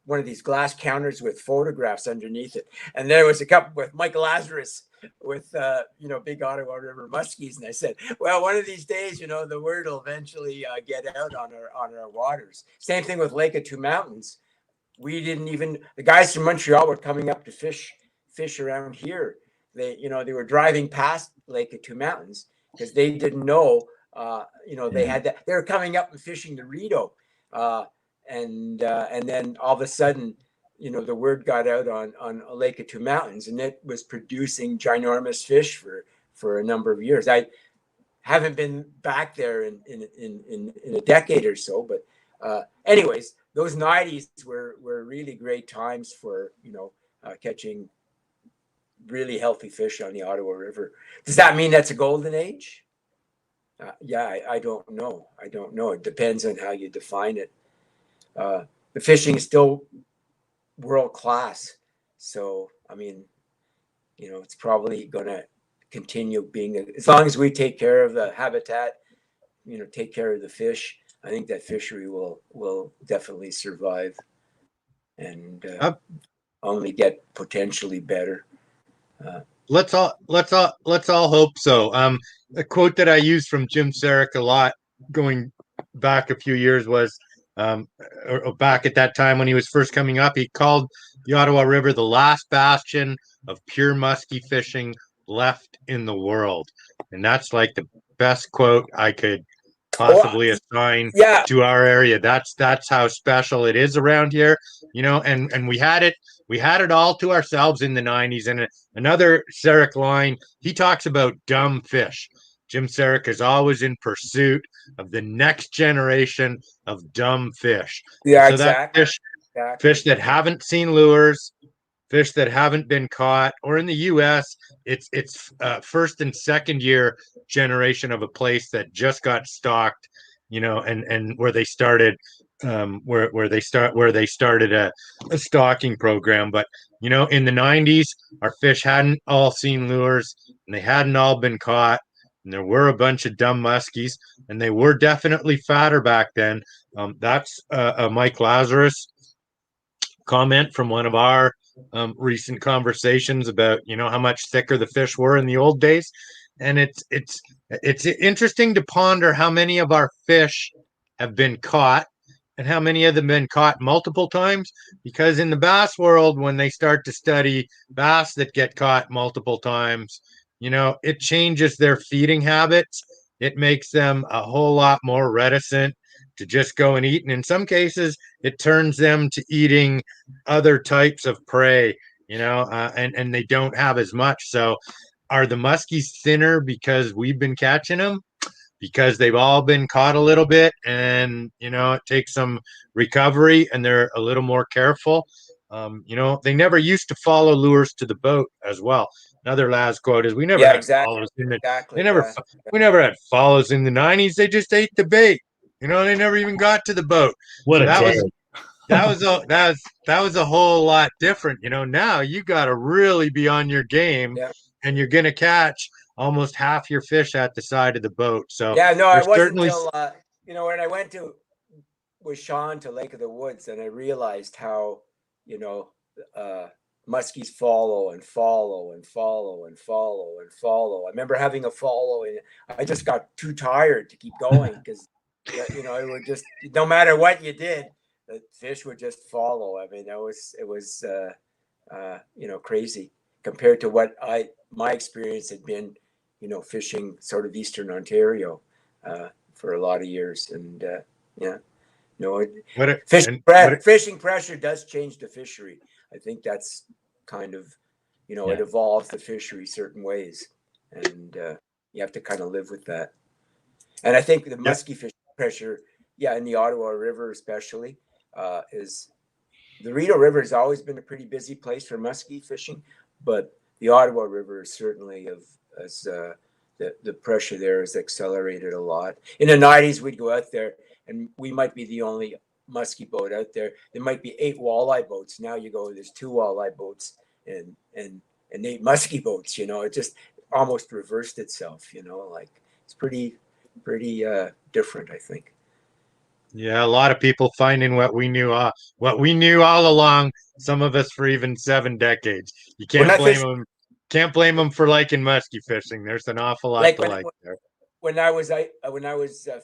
one of these glass counters with photographs underneath it, and there was a couple with Michael Lazarus with big Ottawa River muskies, and I said, well, one of these days, the word will eventually get out on our waters. Same thing with Lake of Two Mountains. The guys from Montreal were coming up to fish around here. They were driving past Lake of Two Mountains because they didn't know, they had that. They were coming up and fishing the Rideau, and then all of a sudden, the word got out on a Lake of Two Mountains, and it was producing ginormous fish for a number of years. I haven't been back there in a decade or so, but anyways, those 90s were really great times for catching really healthy fish on the Ottawa River. Does that mean that's a golden age? I don't know. It depends on how you define it. The fishing is still world class, so I mean, it's probably going to continue being, as long as we take care of the habitat, take care of the fish. I think that fishery will definitely survive and only get potentially better. Let's all hope so. A quote that I used from Jim Sarek a lot going back a few years was, back at that time when he was first coming up, he called the Ottawa River the last bastion of pure musky fishing left in the world, and that's like the best quote I could possibly assign to our area. That's how special it is around here, and we had it all to ourselves in the 90s. And another Sarek line, he talks about dumb fish. Jim Sarek is always in pursuit of the next generation of dumb fish. Yeah, So that exactly. fish that haven't seen lures, fish that haven't been caught, or in the U.S., it's first and second year generation of a place that just got stocked, and where they started, where they started a stocking program. But in the '90s, our fish hadn't all seen lures, and they hadn't all been caught, and there were a bunch of dumb muskies, and they were definitely fatter back then. That's a Mike Lazarus comment from one of our recent conversations about how much thicker the fish were in the old days, and it's interesting to ponder how many of our fish have been caught and how many of them been caught multiple times, because in the bass world, when they start to study bass that get caught multiple times, it changes their feeding habits. It makes them a whole lot more reticent to just go and eat, and in some cases it turns them to eating other types of prey, and they don't have as much. So are the muskies thinner because we've been catching them, because they've all been caught a little bit, and it takes some recovery and they're a little more careful? They never used to follow lures to the boat as well. Another last quote is, we never had follows in the we never had follows in the '90s. They just ate the bait. They never even got to the boat. What So a day. that was a whole lot different. Now you got to really be on your game, and you're going to catch almost half your fish at the side of the boat. So yeah, no, I wasn't certainly until when I went with Sean to Lake of the Woods, and I realized how muskies follow and follow and follow and follow and follow. I remember having a follow, and I just got too tired to keep going because it would just, no matter what you did, the fish would just follow. I mean, it was crazy compared to what my experience had been, fishing sort of Eastern Ontario for a lot of years. And fishing pressure does change the fishery. I think that's kind of, it evolves the fishery certain ways, and you have to kind of live with that. And I think the musky fishing pressure, in the Ottawa River especially, is the Rideau River has always been a pretty busy place for musky fishing, but the Ottawa River is certainly the pressure there has accelerated a lot. In the '90s, we'd go out there, and we might be the only musky boat out there. There might be 8 walleye boats. Now you go, there's 2 walleye boats and 8 musky boats. It just almost reversed itself. Like it's pretty different, I think. Yeah, a lot of people finding what we knew all along. Some of us for even 7 decades. You can't blame them. Can't blame them for liking musky fishing. There's an awful lot to like there. When I was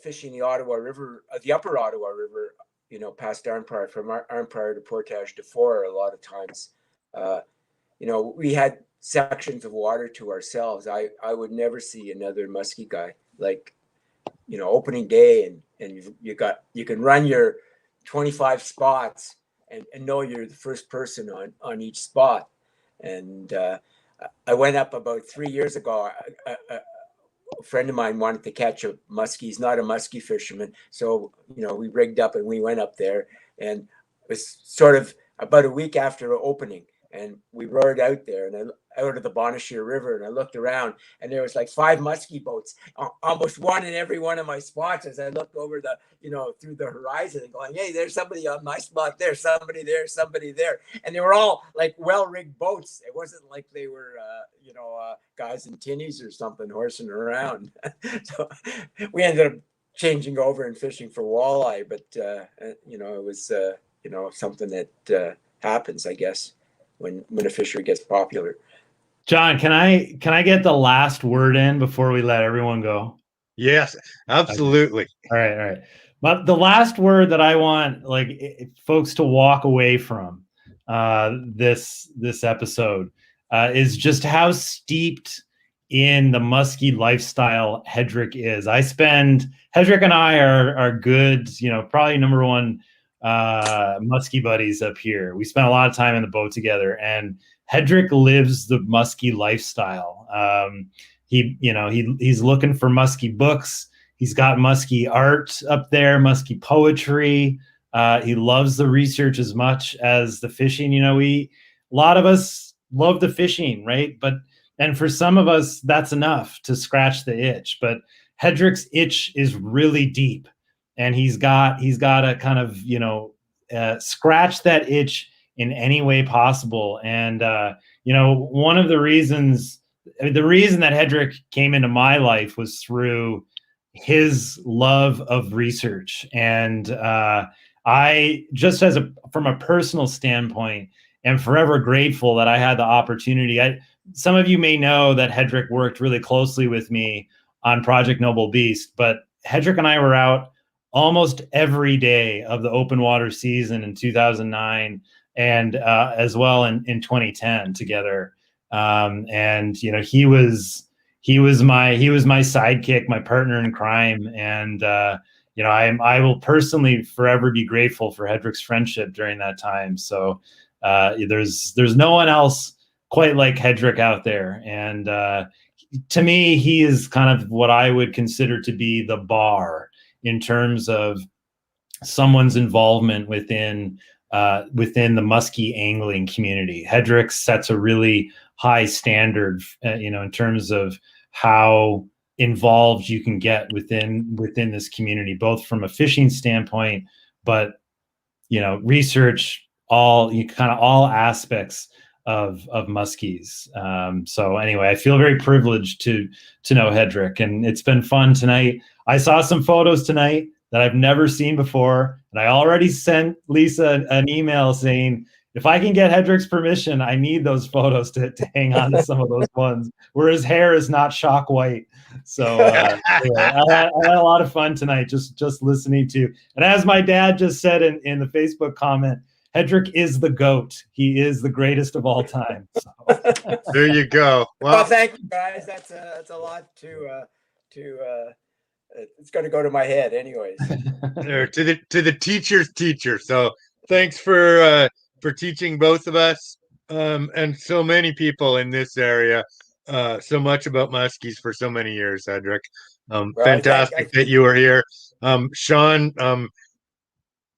fishing the Ottawa River, the Upper Ottawa River, past Arnprior, from Arnprior to Portage de Fort, a lot of times, we had sections of water to ourselves. I would never see another musky guy, like, opening day, and you can run your 25 spots and know you're the first person on each spot. And I went up about 3 years ago. A friend of mine wanted to catch a muskie. He's not a musky fisherman, so we rigged up and we went up there, and it was sort of about a week after opening, and we rowed out there and out of the Bonnechere River, and I looked around, and there was like 5 musky boats, almost one in every one of my spots. As I looked over through the horizon and going, hey, there's somebody on my spot there, somebody there, and they were all like well-rigged boats. It wasn't like they were guys in tinnies or something horsing around. So we ended up changing over and fishing for walleye, but it was something that happens, I guess, when a fishery gets popular. John, can I get the last word in before we let everyone go? Yes, absolutely. Okay. All right. But the last word that I want folks to walk away from this episode is just how steeped in the musky lifestyle Hedrik is. Hedrik and I are good, probably number one musky buddies up here. We spent a lot of time in the boat together, and Hedrik lives the musky lifestyle. he's looking for musky books. He's got musky art up there, musky poetry. He loves the research as much as the fishing. A lot of us love the fishing, right? And for some of us, that's enough to scratch the itch. But Hedrik's itch is really deep, and he's got to kind of scratch that itch in any way possible. And one of the reason that Hedrik came into my life was through his love of research. And I, just from a personal standpoint, am forever grateful that I had the opportunity. Some of you may know that Hedrik worked really closely with me on Project Noble Beast, but Hedrik and I were out almost every day of the open water season in 2009 and as well in 2010 together. And he was my sidekick, my partner in crime, and I will personally forever be grateful for Hedrik's friendship during that time. So there's no one else quite like Hedrik out there, and to me, he is kind of what I would consider to be the bar in terms of someone's involvement within the musky angling community. Hedrik sets a really high standard, in terms of how involved you can get within this community, both from a fishing standpoint, but research, all aspects of muskies. So anyway, I feel very privileged to know Hedrik, and it's been fun tonight. I saw some photos tonight that I've never seen before, and I already sent Lisa an email saying, if I can get Hedrik's permission, I need those photos to hang on to some of those ones where his hair is not shock white. So anyway, I had a lot of fun tonight just listening to. And as my dad just said in the Facebook comment, Hedrik is the GOAT. He is the greatest of all time. So. There you go. Well, thank you guys. That's a lot to it's going to go to my head anyways. There, to the teacher's teacher. So thanks for teaching both of us and so many people in this area so much about muskies for so many years, Hedrik. Fantastic that you were here. Sean,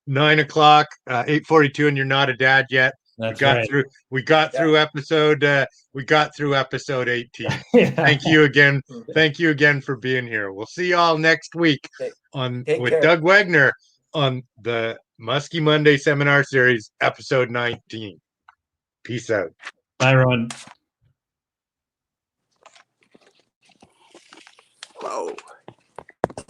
9 o'clock, 8:42, and you're not a dad yet. That's right. We got through episode 18. Yeah. Thank you again. Thank you again for being here. We'll see y'all next week with Doug Wagner on the Musky Monday Seminar Series, episode 19. Peace out. Bye, everyone. Whoa.